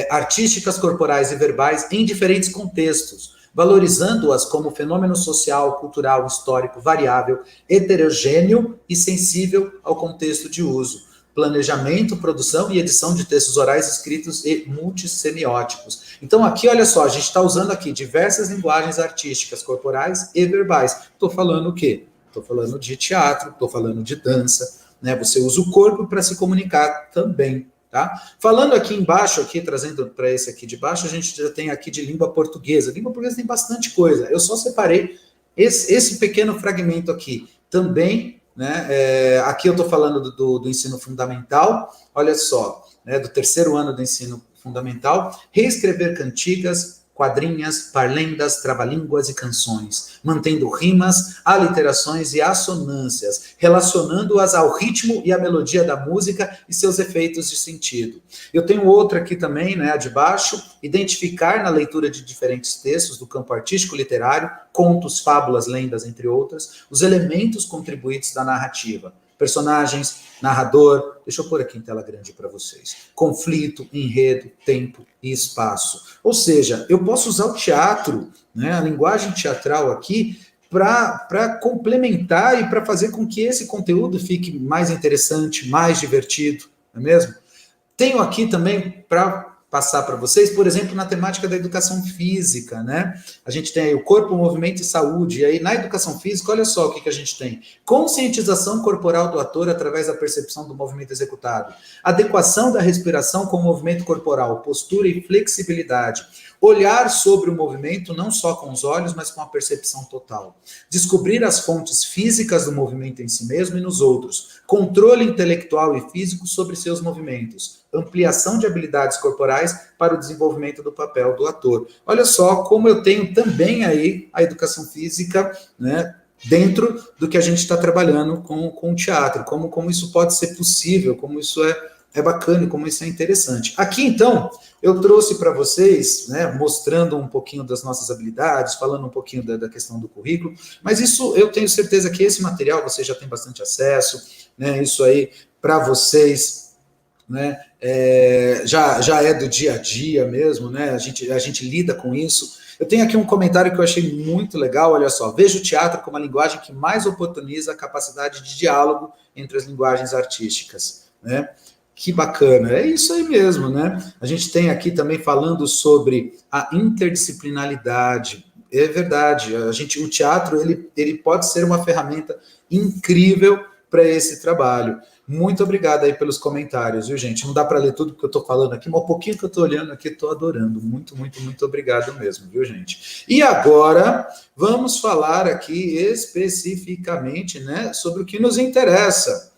artísticas, corporais e verbais em diferentes contextos, valorizando-as como fenômeno social, cultural, histórico, variável, heterogêneo e sensível ao contexto de uso. Planejamento, produção e edição de textos orais escritos e multissemióticos. Então aqui, olha só, a gente está usando aqui diversas linguagens artísticas, corporais e verbais. Estou falando o quê? Estou falando de teatro, estou falando de dança, né? Você usa o corpo para se comunicar também. Tá? Falando aqui embaixo, aqui, trazendo para esse aqui de baixo, a gente já tem aqui de língua portuguesa. Língua portuguesa tem bastante coisa. Eu só separei esse pequeno fragmento aqui. Também, né, aqui eu estou falando do ensino fundamental, olha só, né, do 3º ano do ensino fundamental, reescrever cantigas, quadrinhas, parlendas, trava-línguas e canções, mantendo rimas, aliterações e assonâncias, relacionando-as ao ritmo e à melodia da música e seus efeitos de sentido. Eu tenho outra aqui também, né, a de baixo, identificar na leitura de diferentes textos do campo artístico literário, contos, fábulas, lendas, entre outras, os elementos contribuintes da narrativa. Personagens, narrador, deixa eu pôr aqui em tela grande para vocês, conflito, enredo, tempo e espaço. Ou seja, eu posso usar o teatro, né, a linguagem teatral aqui, para complementar e para fazer com que esse conteúdo fique mais interessante, mais divertido, não é mesmo? Tenho aqui também, para passar para vocês, por exemplo, na temática da educação física, né? A gente tem aí o corpo, movimento e saúde, e aí na educação física, olha só o que a gente tem. Conscientização corporal do ator através da percepção do movimento executado. Adequação da respiração com o movimento corporal, postura e flexibilidade. Olhar sobre o movimento não só com os olhos, mas com a percepção total. Descobrir as fontes físicas do movimento em si mesmo e nos outros. Controle intelectual e físico sobre seus movimentos. Ampliação de habilidades corporais para o desenvolvimento do papel do ator. Olha só como eu tenho também aí a educação física, né, dentro do que a gente está trabalhando com o teatro, como isso pode ser possível, como isso é bacana, como isso é interessante. Aqui, então, eu trouxe para vocês, né, mostrando um pouquinho das nossas habilidades, falando um pouquinho da questão do currículo, mas isso eu tenho certeza que esse material você já tem bastante acesso, né, isso aí para vocês, né, já é do dia a dia mesmo, né, a gente lida com isso. Eu tenho aqui um comentário que eu achei muito legal, olha só, vejo o teatro como a linguagem que mais oportuniza a capacidade de diálogo entre as linguagens artísticas, né. Que bacana, é isso aí mesmo, né? A gente tem aqui também falando sobre a interdisciplinaridade. É verdade, o teatro ele pode ser uma ferramenta incrível para esse trabalho. Muito obrigado aí pelos comentários, viu, gente? Não dá para ler tudo que eu estou falando aqui, mas um pouquinho que eu estou olhando aqui, estou adorando. Muito, muito, muito obrigado mesmo, viu, gente? E agora, vamos falar aqui especificamente, né, sobre o que nos interessa.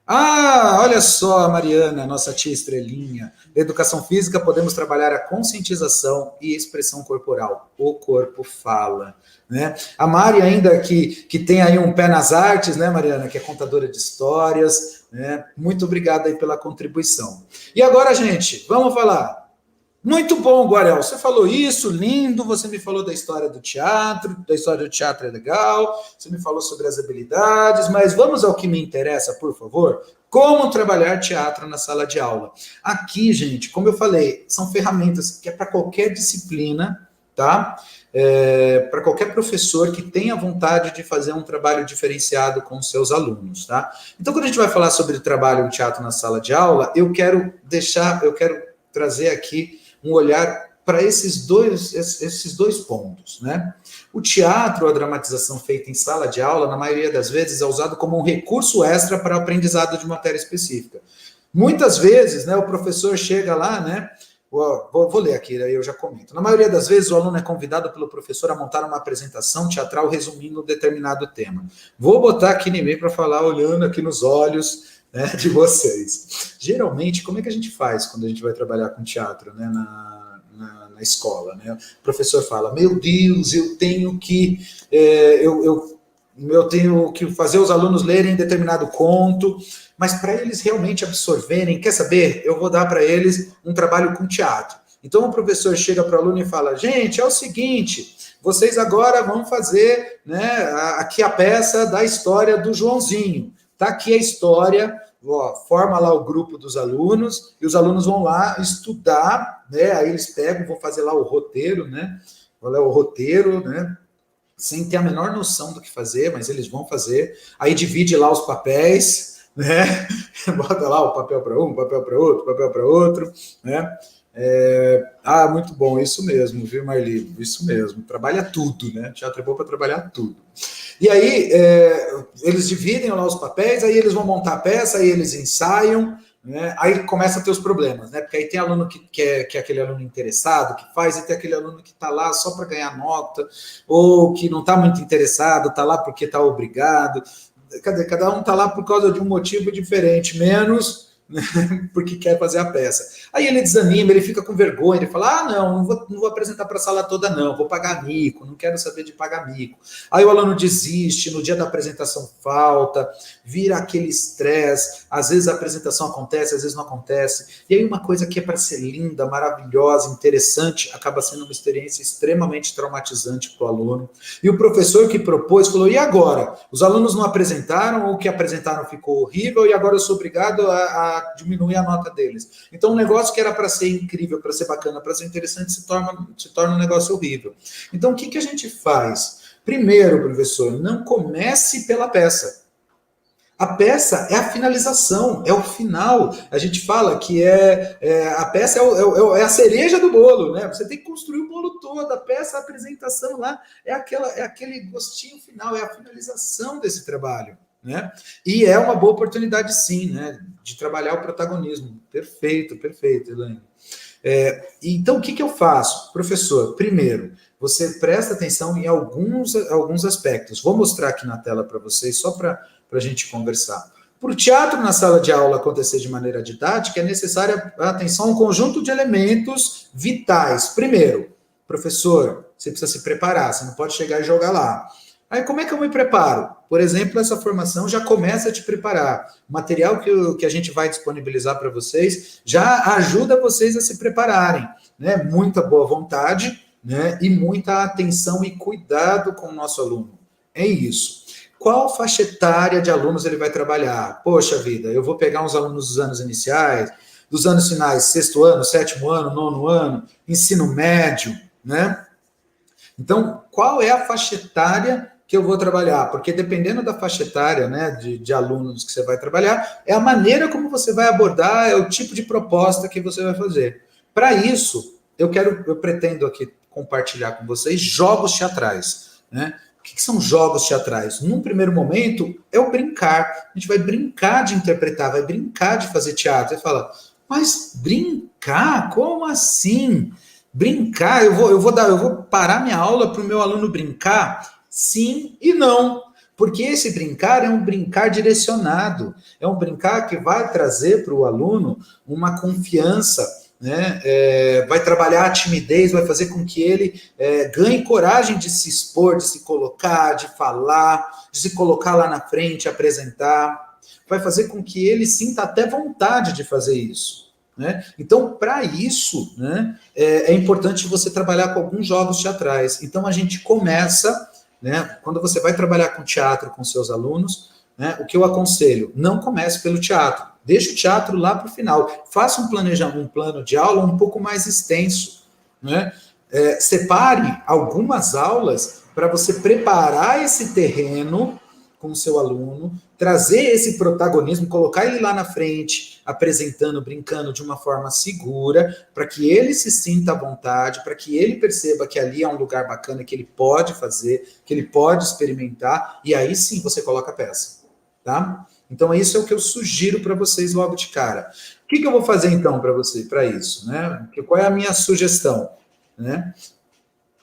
Ah, olha só a Mariana, nossa tia estrelinha. Na educação física, podemos trabalhar a conscientização e expressão corporal. O corpo fala, né? A Mari ainda que tem aí um pé nas artes, né, Mariana, que é contadora de histórias, né? Muito obrigado aí pela contribuição. E agora, gente, vamos falar. Muito bom, Guarel, você falou isso, lindo, você me falou da história do teatro é legal, você me falou sobre as habilidades, mas vamos ao que me interessa, por favor? Como trabalhar teatro na sala de aula? Aqui, gente, como eu falei, são ferramentas que é para qualquer disciplina, tá? Para qualquer professor que tenha vontade de fazer um trabalho diferenciado com os seus alunos, tá? Então, quando a gente vai falar sobre o trabalho de teatro na sala de aula, eu quero trazer aqui um olhar para esses dois pontos, né? O teatro, a dramatização feita em sala de aula, na maioria das vezes, é usado como um recurso extra para o aprendizado de matéria específica. Muitas vezes, né, o professor chega lá, né? Vou ler aqui, aí eu já comento. Na maioria das vezes, o aluno é convidado pelo professor a montar uma apresentação teatral resumindo um determinado tema. Vou botar aqui no e-mail para falar, olhando aqui nos olhos, né, de vocês. Geralmente, como é que a gente faz quando a gente vai trabalhar com teatro, né, na escola, né? O professor fala, meu Deus, eu tenho que fazer os alunos lerem determinado conto, mas para eles realmente absorverem, quer saber? Eu vou dar para eles um trabalho com teatro. Então o professor chega para o aluno e fala, gente, é o seguinte, vocês agora vão fazer, né, aqui a peça da história do Joãozinho. Tá aqui a história, ó, forma lá o grupo dos alunos, e os alunos vão lá estudar, né? Aí eles vão fazer lá o roteiro, né? Qual é o roteiro, né? Sem ter a menor noção do que fazer, mas eles vão fazer. Aí divide lá os papéis, né? Bota lá o papel para um, papel para outro, papel para outro, né? Muito bom, isso mesmo, viu, Marli? Isso mesmo, trabalha tudo, né? Teatro é bom para trabalhar tudo. E aí, eles dividem lá os papéis, aí eles vão montar a peça, aí eles ensaiam, né? Aí começa a ter os problemas, né? Porque aí tem aluno que é aquele aluno interessado, que faz, e tem aquele aluno que está lá só para ganhar nota, ou que não está muito interessado, está lá porque está obrigado. Cada um está lá por causa de um motivo diferente, menos porque quer fazer a peça. Aí ele desanima, ele fica com vergonha, ele fala, não vou apresentar para a sala toda não, vou pagar mico, não quero saber de pagar mico. Aí o aluno desiste, no dia da apresentação falta, vira aquele estresse, às vezes a apresentação acontece, às vezes não acontece, e aí uma coisa que é para ser linda, maravilhosa, interessante, acaba sendo uma experiência extremamente traumatizante para o aluno. E o professor que propôs falou, e agora? Os alunos não apresentaram, ou o que apresentaram ficou horrível, e agora eu sou obrigado a diminuir a nota deles. Então, um negócio que era para ser incrível, para ser bacana, para ser interessante, se torna um negócio horrível. Então, o que a gente faz? Primeiro, professor, não comece pela peça. A peça é a finalização, é o final. A gente fala que a peça é a cereja do bolo, né? Você tem que construir o bolo todo, a peça, a apresentação lá é aquele gostinho final, é a finalização desse trabalho, né? E é uma boa oportunidade, sim, né? De trabalhar o protagonismo. Perfeito, Elaine. Então, o que eu faço? Professor, primeiro, você presta atenção em alguns aspectos. Vou mostrar aqui na tela para vocês, só para a gente conversar. Para o teatro na sala de aula acontecer de maneira didática, é necessária a atenção a um conjunto de elementos vitais. Primeiro, professor, você precisa se preparar, você não pode chegar e jogar lá. Aí, como é que eu me preparo? Por exemplo, essa formação já começa a te preparar. O material que a gente vai disponibilizar para vocês já ajuda vocês a se prepararem, né? Muita boa vontade, né? E muita atenção e cuidado com o nosso aluno. É isso. Qual faixa etária de alunos ele vai trabalhar? Poxa vida, eu vou pegar uns alunos dos anos iniciais, dos anos finais, 6º ano, 7º ano, 9º ano, ensino médio, né? Então, qual é a faixa etária que eu vou trabalhar? Porque dependendo da faixa etária, né, de alunos que você vai trabalhar, é a maneira como você vai abordar, é o tipo de proposta que você vai fazer. Para isso, eu pretendo aqui compartilhar com vocês jogos teatrais, né? O que são jogos teatrais? Num primeiro momento, é o brincar. A gente vai brincar de interpretar, vai brincar de fazer teatro. Você fala, mas brincar? Como assim? Brincar? Eu vou parar minha aula para o meu aluno brincar? Sim e não. Porque esse brincar é um brincar direcionado. É um brincar que vai trazer para o aluno uma confiança, né? Vai trabalhar a timidez, vai fazer com que ele ganhe coragem de se expor, de se colocar, de falar, de se colocar lá na frente, apresentar. Vai fazer com que ele sinta até vontade de fazer isso, né? Então, para isso, né, é importante você trabalhar com alguns jogos teatrais. Então, a gente começa, né, quando você vai trabalhar com teatro com seus alunos, né, o que eu aconselho? Não comece pelo teatro. Deixa o teatro lá para o final. Faça um plano de aula um pouco mais extenso, né? Separe algumas aulas para você preparar esse terreno com o seu aluno, trazer esse protagonismo, colocar ele lá na frente, apresentando, brincando de uma forma segura, para que ele se sinta à vontade, para que ele perceba que ali é um lugar bacana, que ele pode fazer, que ele pode experimentar, e aí sim você coloca a peça, tá? Então, isso é o que eu sugiro para vocês logo de cara. O que eu vou fazer, então, para isso, né? Qual é a minha sugestão, né?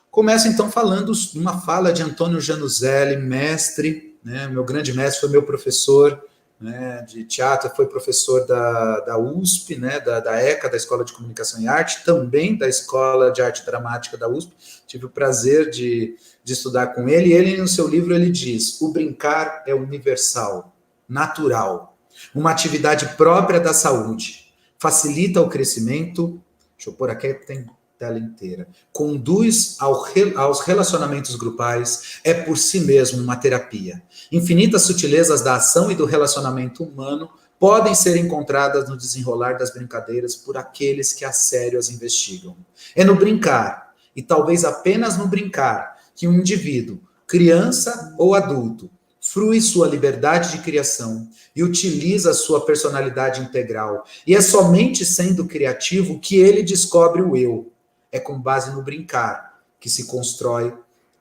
Começo, então, falando uma fala de Antônio Januzelli, mestre, né? Meu grande mestre, foi meu professor, né, de teatro, foi professor da USP, né, da ECA, da Escola de Comunicação e Arte, também da Escola de Arte Dramática da USP. Tive o prazer de estudar com ele, e ele, no seu livro, ele diz, o brincar é universal, natural, uma atividade própria da saúde, facilita o crescimento, deixa eu pôr aqui, tem tela inteira, conduz aos relacionamentos grupais, é por si mesmo uma terapia. Infinitas sutilezas da ação e do relacionamento humano podem ser encontradas no desenrolar das brincadeiras por aqueles que a sério as investigam. É no brincar, e talvez apenas no brincar, que um indivíduo, criança ou adulto, frui sua liberdade de criação e utiliza sua personalidade integral. E é somente sendo criativo que ele descobre o eu. É com base no brincar que se constrói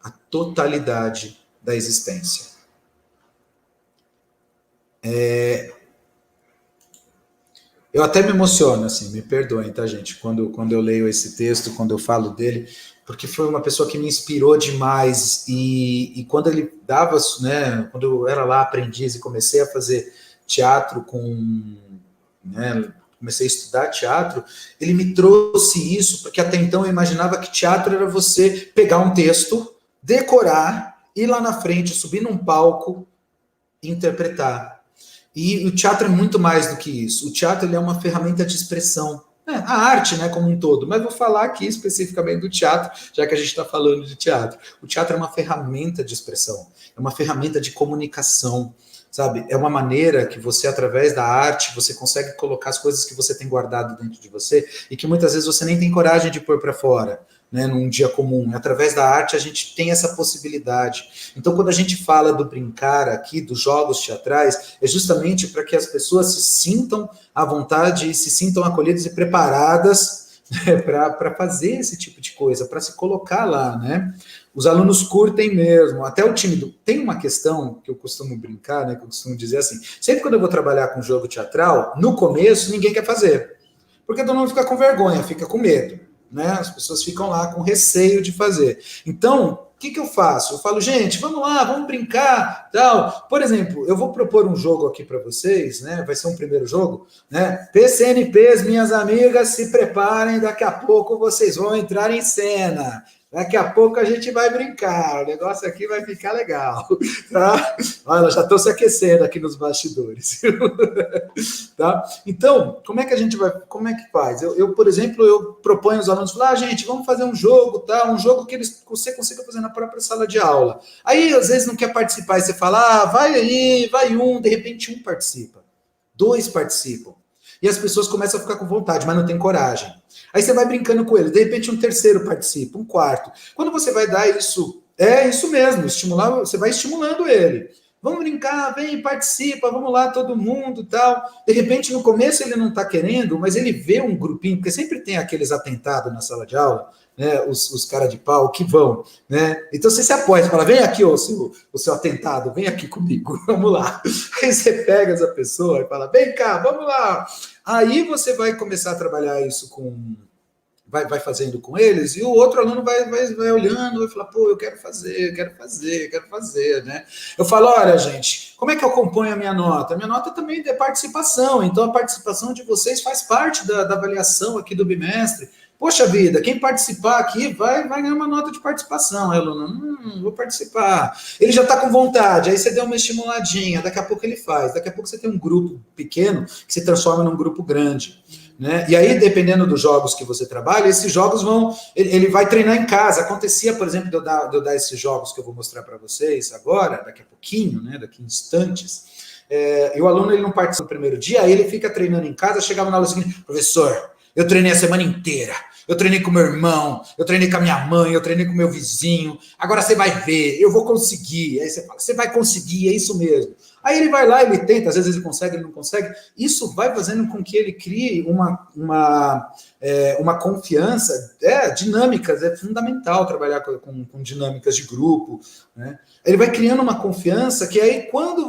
a totalidade da existência. Eu até me emociono, assim, me perdoem, tá, gente? Quando eu leio esse texto, quando eu falo dele, porque foi uma pessoa que me inspirou demais, e quando ele dava, né, quando eu era lá aprendiz e comecei a fazer teatro né, comecei a estudar teatro, ele me trouxe isso, porque até então eu imaginava que teatro era você pegar um texto, decorar, ir lá na frente, subir num palco e interpretar. E o teatro é muito mais do que isso. O teatro, ele é uma ferramenta de expressão. A arte, né, como um todo. Mas vou falar aqui especificamente do teatro, já que a gente está falando de teatro. O teatro é uma ferramenta de expressão, é uma ferramenta de comunicação, sabe? É uma maneira que você, através da arte, você consegue colocar as coisas que você tem guardado dentro de você e que muitas vezes você nem tem coragem de pôr para fora. né, num dia comum. Através da arte a gente tem essa possibilidade. Então, quando a gente fala do brincar aqui, dos jogos teatrais, é justamente para que as pessoas se sintam à vontade e se sintam acolhidas e preparadas, né, para fazer esse tipo de coisa, para se colocar lá, né? Os alunos curtem mesmo, até o tímido. Tem uma questão que eu costumo brincar, né, que eu costumo dizer assim, sempre quando eu vou trabalhar com jogo teatral, no começo ninguém quer fazer, porque todo mundo fica com vergonha, fica com medo, né? As pessoas ficam lá com receio de fazer. Então, o que eu faço? Eu falo, gente, vamos lá, vamos brincar, tal. Por exemplo, eu vou propor um jogo aqui para vocês, né? Vai ser um primeiro jogo, né? PCNPs, minhas amigas, se preparem, daqui a pouco vocês vão entrar em cena. Daqui a pouco a gente vai brincar, o negócio aqui vai ficar legal, tá? Olha, já estou se aquecendo aqui nos bastidores, tá? Então, como é que a gente vai, como é que faz? Eu, por exemplo, eu proponho aos alunos, gente, vamos fazer um jogo, tá? Um jogo que você consiga fazer na própria sala de aula. Aí, às vezes, não quer participar, e você fala, vai aí, vai um, de repente um participa, 2 participam. E as pessoas começam a ficar com vontade, mas não tem coragem. Aí você vai brincando com ele, de repente um terceiro participa, um quarto. Quando você vai dar isso, é isso mesmo, estimular, você vai estimulando ele. Vamos brincar, vem, participa, vamos lá, todo mundo, tal. De repente, no começo ele não está querendo, mas ele vê um grupinho, porque sempre tem aqueles atentados na sala de aula, né, os caras de pau que vão, né? Então você se apoia, você fala, vem aqui, o seu atentado, vem aqui comigo, vamos lá. Aí você pega essa pessoa e fala, vem cá, vamos lá. Aí você vai começar a trabalhar isso vai fazendo com eles, e o outro aluno vai olhando, vai falar, pô, eu quero fazer, né? Eu falo, olha, gente, como é que eu componho a minha nota? A minha nota também é participação, então a participação de vocês faz parte da avaliação aqui do bimestre. Poxa vida, quem participar aqui vai ganhar uma nota de participação. Aí o aluno, vou participar. Ele já está com vontade, aí você deu uma estimuladinha, daqui a pouco ele faz. Daqui a pouco você tem um grupo pequeno que se transforma num grupo grande. Né? E aí, dependendo dos jogos que você trabalha, esses jogos ele vai treinar em casa. Acontecia, por exemplo, de eu dar esses jogos que eu vou mostrar para vocês agora, daqui a pouquinho, né, daqui a instantes, e o aluno ele não participa no primeiro dia, aí ele fica treinando em casa, chegava na aula seguinte, professor, eu treinei a semana inteira, eu treinei com meu irmão, eu treinei com a minha mãe, eu treinei com meu vizinho, agora você vai ver, eu vou conseguir. Aí você fala, você vai conseguir, é isso mesmo. Aí ele vai lá, ele tenta, às vezes ele consegue, ele não consegue. Isso vai fazendo com que ele crie uma confiança, dinâmicas, é fundamental trabalhar com dinâmicas de grupo, né? Ele vai criando uma confiança que aí quando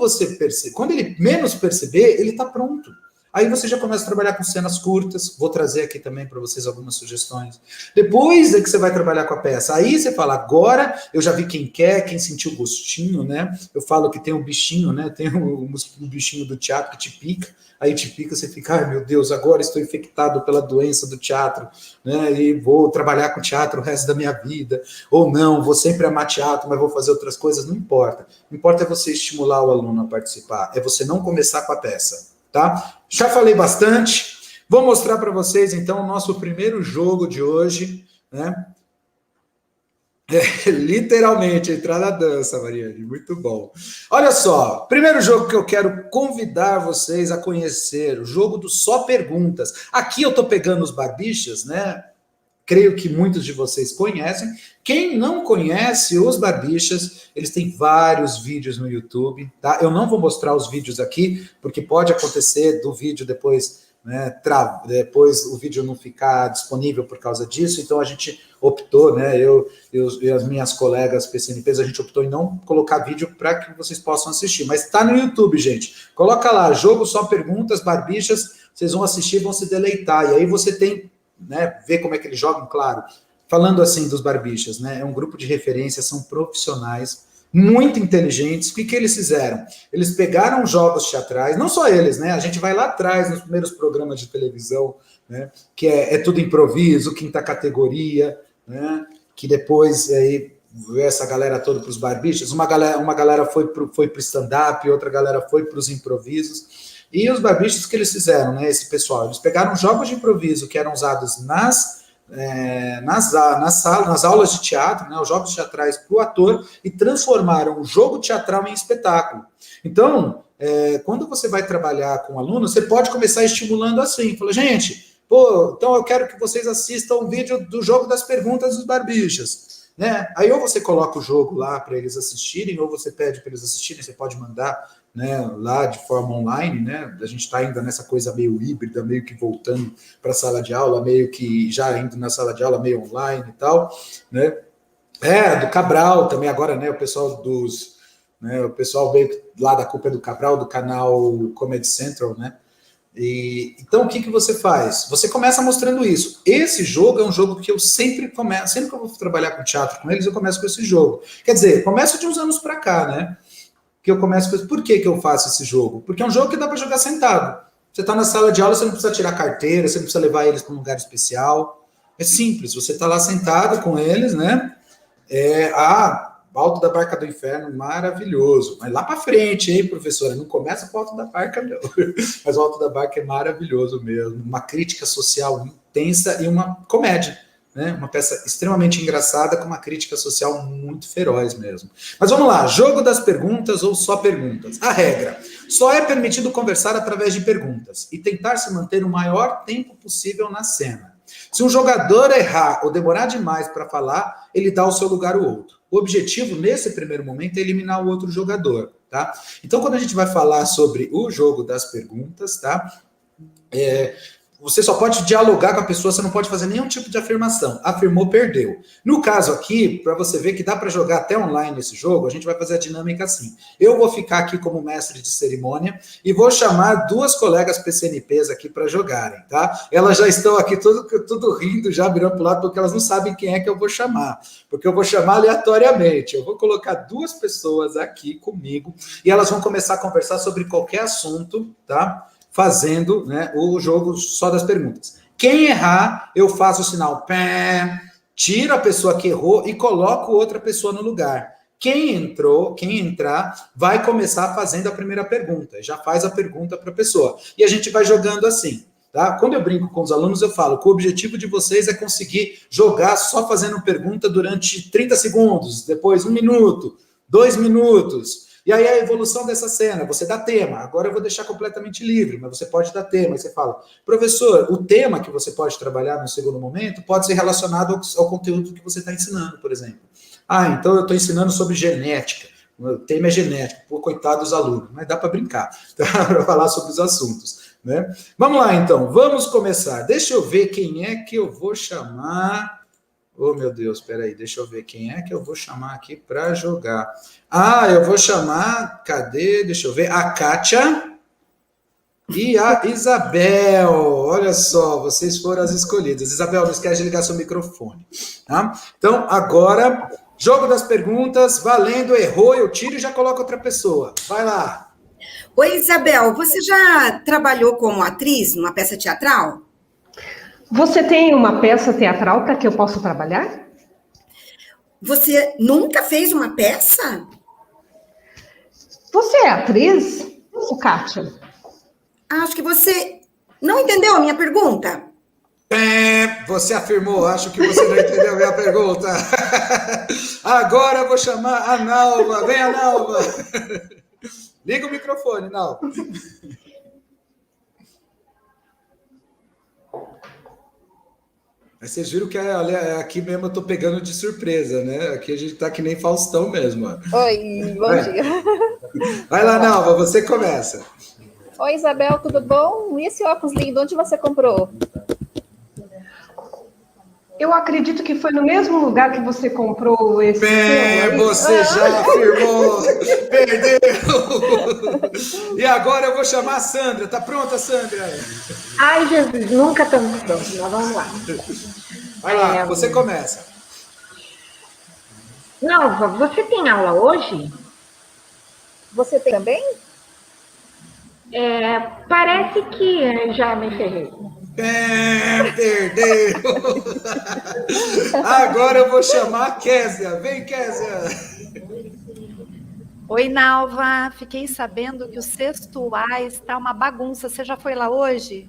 ele menos perceber, ele está pronto. Aí você já começa a trabalhar com cenas curtas, vou trazer aqui também para vocês algumas sugestões. Depois é que você vai trabalhar com a peça. Aí você fala, agora eu já vi quem quer, quem sentiu o gostinho, né? Eu falo que tem um bichinho, né? Tem um bichinho do teatro que te pica, aí te pica, você fica, ai meu Deus, agora estou infectado pela doença do teatro, né? E vou trabalhar com teatro o resto da minha vida. Ou não, vou sempre amar teatro, mas vou fazer outras coisas, não importa. O que importa é você estimular o aluno a participar, é você não começar com a peça. Tá? Já falei bastante, vou mostrar para vocês então o nosso primeiro jogo de hoje, né? Literalmente, entrar na dança, Mariane, muito bom. Olha só, primeiro jogo que eu quero convidar vocês a conhecer, o jogo do Só Perguntas. Aqui eu tô pegando os Barbixas, né? Creio que muitos de vocês conhecem. Quem não conhece os Barbixas, eles têm vários vídeos no YouTube, tá? Eu não vou mostrar os vídeos aqui, porque pode acontecer do vídeo depois, né, depois o vídeo não ficar disponível por causa disso, então a gente optou, né, eu e as minhas colegas PCNPs, a gente optou em não colocar vídeo para que vocês possam assistir, mas está no YouTube, gente. Coloca lá, jogo Só Perguntas, Barbixas, vocês vão assistir, vão se deleitar, e aí você tem, né, ver como é que eles jogam, claro. Falando assim dos Barbixas, né, é um grupo de referência, são profissionais, muito inteligentes. O que eles fizeram? Eles pegaram jogos teatrais, não só eles, né, a gente vai lá atrás, nos primeiros programas de televisão, né, que é tudo improviso, quinta categoria, né, que depois aí essa galera toda para os Barbixas, uma galera foi para o stand-up, outra galera foi para os improvisos. E os Barbixas, que eles fizeram, né, esse pessoal, eles pegaram jogos de improviso que eram usados nas aulas de teatro, né, os jogos teatrais para o ator, e transformaram o jogo teatral em espetáculo. Então, quando você vai trabalhar com o aluno, você pode começar estimulando assim, fala, gente, Pô, então eu quero que vocês assistam um vídeo do jogo das perguntas dos Barbixas, né? Aí ou você coloca o jogo lá para eles assistirem, ou você pede para eles assistirem, você pode mandar, né, lá de forma online, né? A gente está ainda nessa coisa meio híbrida, meio que voltando para a sala de aula, meio que já indo na sala de aula meio online e tal, né? Do Cabral também agora, né? O pessoal dos, né? O pessoal veio lá da culpa do Cabral, do canal Comedy Central, né? E então o que você faz? Você começa mostrando isso. Esse jogo é um jogo que eu sempre começo, sempre que eu vou trabalhar com teatro com eles, eu começo com esse jogo. Quer dizer, começo de uns anos para cá, né? Que eu começo com. Por que eu faço esse jogo? Porque é um jogo que dá para jogar sentado. Você está na sala de aula, você não precisa tirar carteira, você não precisa levar eles para um lugar especial. É simples, você está lá sentado com eles, né? Alto da Barca do Inferno, maravilhoso. Mas lá para frente, hein, professora? Não começa com o Alto da Barca, não. Mas o Alto da Barca é maravilhoso mesmo. Uma crítica social intensa e uma comédia, né? Uma peça extremamente engraçada com uma crítica social muito feroz mesmo. Mas vamos lá, jogo das perguntas ou só perguntas. A regra: só é permitido conversar através de perguntas e tentar se manter o maior tempo possível na cena. Se um jogador errar ou demorar demais para falar, ele dá o seu lugar ao outro. O objetivo, nesse primeiro momento, é eliminar o outro jogador, tá? Então, quando a gente vai falar sobre o jogo das perguntas, tá? Você só pode dialogar com a pessoa, você não pode fazer nenhum tipo de afirmação. Afirmou, perdeu. No caso aqui, para você ver que dá para jogar até online esse jogo, a gente vai fazer a dinâmica assim. Eu vou ficar aqui como mestre de cerimônia e vou chamar duas colegas PCNPs aqui para jogarem, tá? Elas já estão aqui tudo rindo, já virando para o lado, porque elas não sabem quem é que eu vou chamar. Porque eu vou chamar aleatoriamente. Eu vou colocar duas pessoas aqui comigo e elas vão começar a conversar sobre qualquer assunto, tá? Fazendo, né, o jogo só das perguntas. Quem errar, eu faço o sinal pé, tiro a pessoa que errou e coloco outra pessoa no lugar. Quem entrar, vai começar fazendo a primeira pergunta. Já faz a pergunta para a pessoa. E a gente vai jogando assim, tá? Quando eu brinco com os alunos, eu falo que o objetivo de vocês é conseguir jogar só fazendo pergunta durante 30 segundos, depois 1 minuto, 2 minutos. E aí a evolução dessa cena, você dá tema, agora eu vou deixar completamente livre, mas você pode dar tema, e você fala, professor, o tema que você pode trabalhar no segundo momento pode ser relacionado ao conteúdo que você está ensinando, por exemplo. Então eu estou ensinando sobre genética, o tema é genética, pô, coitado dos alunos, mas dá para brincar, para falar sobre os assuntos, né? Vamos lá então, vamos começar. Deixa eu ver quem é que eu vou chamar. Oh, meu Deus, peraí, deixa eu ver quem é que eu vou chamar aqui para jogar. Eu vou chamar, cadê? Deixa eu ver, a Kátia e a Isabel. Olha só, vocês foram as escolhidas. Isabel, não esquece de ligar seu microfone, tá? Então, agora, jogo das perguntas, valendo, errou, eu tiro e já coloco outra pessoa. Vai lá. Oi, Isabel, você já trabalhou como atriz numa peça teatral? Você tem uma peça teatral para que eu possa trabalhar? Você nunca fez uma peça? Você é atriz, Kátia? Acho que você não entendeu a minha pergunta. Você afirmou, acho que você não entendeu a minha pergunta. Agora eu vou chamar a Nalva. Vem, a Nalva. Liga o microfone, Nalva. Mas vocês viram que aqui mesmo eu tô pegando de surpresa, né? Aqui a gente tá que nem Faustão mesmo. Ó. Oi, bom dia. Vai lá, Nalva, você começa. Oi, Isabel, tudo bom? E esse óculos lindo, onde você comprou? Eu acredito que foi no mesmo lugar que você comprou esse. Você já afirmou, perdeu. E agora eu vou chamar a Sandra. Tá pronta, Sandra? Ai, Jesus, nunca estamos prontos, mas vamos lá. Vai lá, você começa. Nalva, você tem aula hoje? Você tem também? Parece que já me ferrei. Perdeu! Agora eu vou chamar a Késia. Vem, Késia! Oi, Nalva. Fiquei sabendo que o sexto A está uma bagunça. Você já foi lá hoje?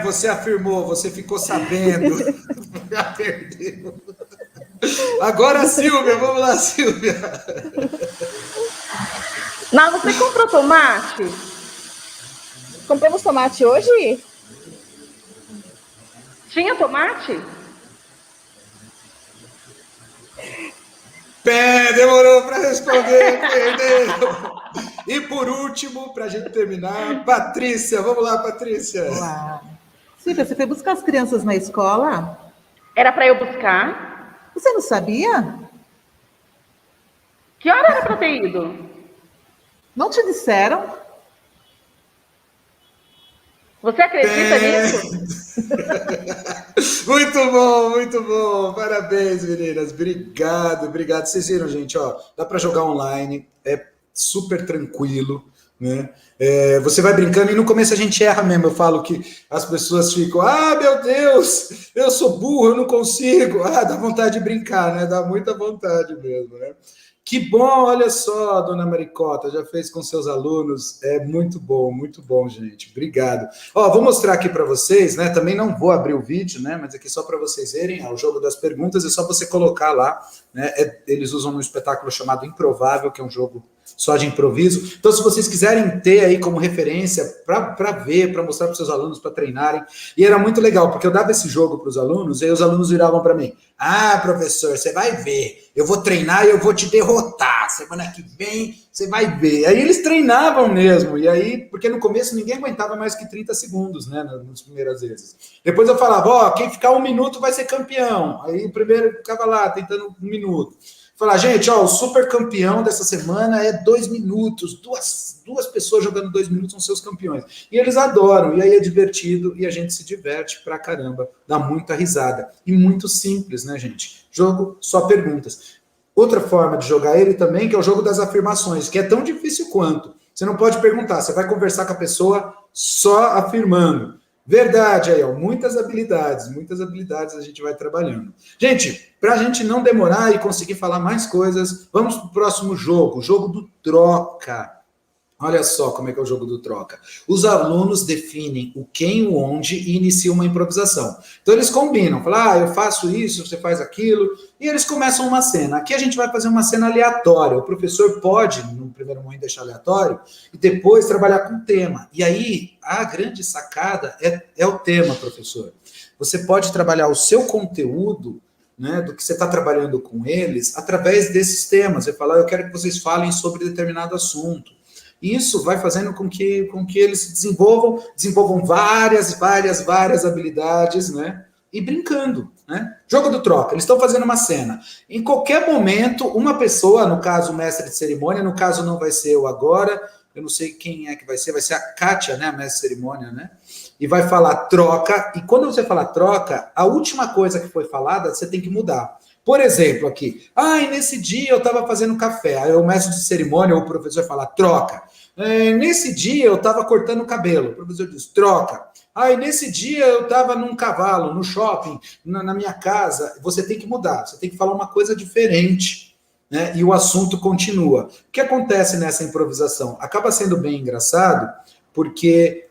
Você afirmou, você ficou sabendo. Já perdeu. Agora a Silvia, vamos lá, Silvia. Nalva, você comprou tomate? Compramos tomate hoje? Tinha tomate? Demorou para responder, perdeu. E por último, para a gente terminar, Patrícia. Vamos lá, Patrícia. Olá. Silvia, você foi buscar as crianças na escola? Era para eu buscar? Você não sabia? Que hora era para ter ido? Não te disseram? Você acredita nisso? Muito bom. Parabéns, meninas. Obrigado. Vocês viram, gente, ó, dá para jogar online, é super tranquilo, né? Você vai brincando e no começo a gente erra mesmo. Eu falo que as pessoas ficam, meu Deus, eu sou burro, eu não consigo. Dá vontade de brincar, né? Dá muita vontade mesmo, né? Que bom, olha só, dona Maricota, já fez com seus alunos, é muito bom, gente, obrigado. Vou mostrar aqui para vocês, né, também não vou abrir o vídeo, né, mas aqui só para vocês verem, o jogo das perguntas, é só você colocar lá, né, eles usam um espetáculo chamado Improvável, que é um jogo só de improviso, então se vocês quiserem ter aí como referência para ver, para mostrar para os seus alunos, para treinarem, e era muito legal, porque eu dava esse jogo para os alunos, e aí os alunos viravam para mim, professor, você vai ver, eu vou treinar e eu vou te derrotar, semana que vem você vai ver. Aí eles treinavam mesmo, e aí, porque no começo ninguém aguentava mais que 30 segundos, né, nas primeiras vezes. Depois eu falava, quem ficar 1 minuto vai ser campeão. Aí o primeiro ficava lá, tentando 1 minuto. Falar, gente, o super campeão dessa semana é 2 minutos, duas pessoas jogando 2 minutos são seus campeões. E eles adoram, e aí é divertido, e a gente se diverte pra caramba, dá muita risada. E muito simples, né, gente? Jogo, só perguntas. Outra forma de jogar ele também, que é o jogo das afirmações, que é tão difícil quanto. Você não pode perguntar, você vai conversar com a pessoa só afirmando. Verdade aí, muitas habilidades a gente vai trabalhando. Gente, para a gente não demorar e conseguir falar mais coisas, vamos para o próximo jogo, o jogo do troca. Olha só como é que é o jogo do troca. Os alunos definem o quem, o onde e iniciam uma improvisação. Então eles combinam, falam, eu faço isso, você faz aquilo, e eles começam uma cena. Aqui a gente vai fazer uma cena aleatória. O professor pode, no primeiro momento, deixar aleatório, e depois trabalhar com o tema. E aí, a grande sacada é o tema, professor. Você pode trabalhar o seu conteúdo, né, do que você está trabalhando com eles, através desses temas. Você fala, eu quero que vocês falem sobre determinado assunto. Isso vai fazendo com que eles se desenvolvam várias habilidades, né? E brincando, né? Jogo do troca, eles estão fazendo uma cena. Em qualquer momento, uma pessoa, no caso o mestre de cerimônia, no caso não vai ser eu agora, eu não sei quem é que vai ser a Kátia, né, a mestre de cerimônia, né? E vai falar troca, e quando você falar troca, a última coisa que foi falada, você tem que mudar. Por exemplo, aqui, nesse dia eu estava fazendo café, aí o mestre de cerimônia ou o professor fala, troca. Nesse dia eu estava cortando o cabelo, o professor diz, troca. Nesse dia eu estava num cavalo, no shopping, na minha casa. Você tem que mudar, você tem que falar uma coisa diferente, né? E o assunto continua. O que acontece nessa improvisação? Acaba sendo bem engraçado, porque,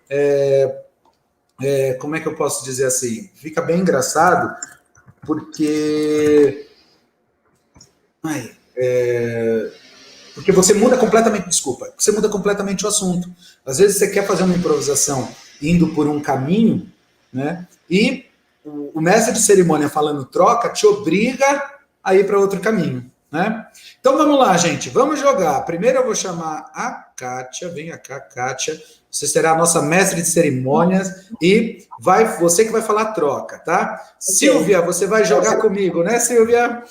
como é que eu posso dizer assim? Fica bem engraçado, porque você muda completamente, você muda completamente o assunto. Às vezes você quer fazer uma improvisação indo por um caminho, né? E o mestre de cerimônia falando troca te obriga a ir para outro caminho, né? Então vamos lá, gente, vamos jogar. Primeiro eu vou chamar a Kátia, vem cá, Kátia. Você será a nossa mestre de cerimônias e você que vai falar troca, tá? Okay. Silvia, você vai jogar comigo, né, Silvia?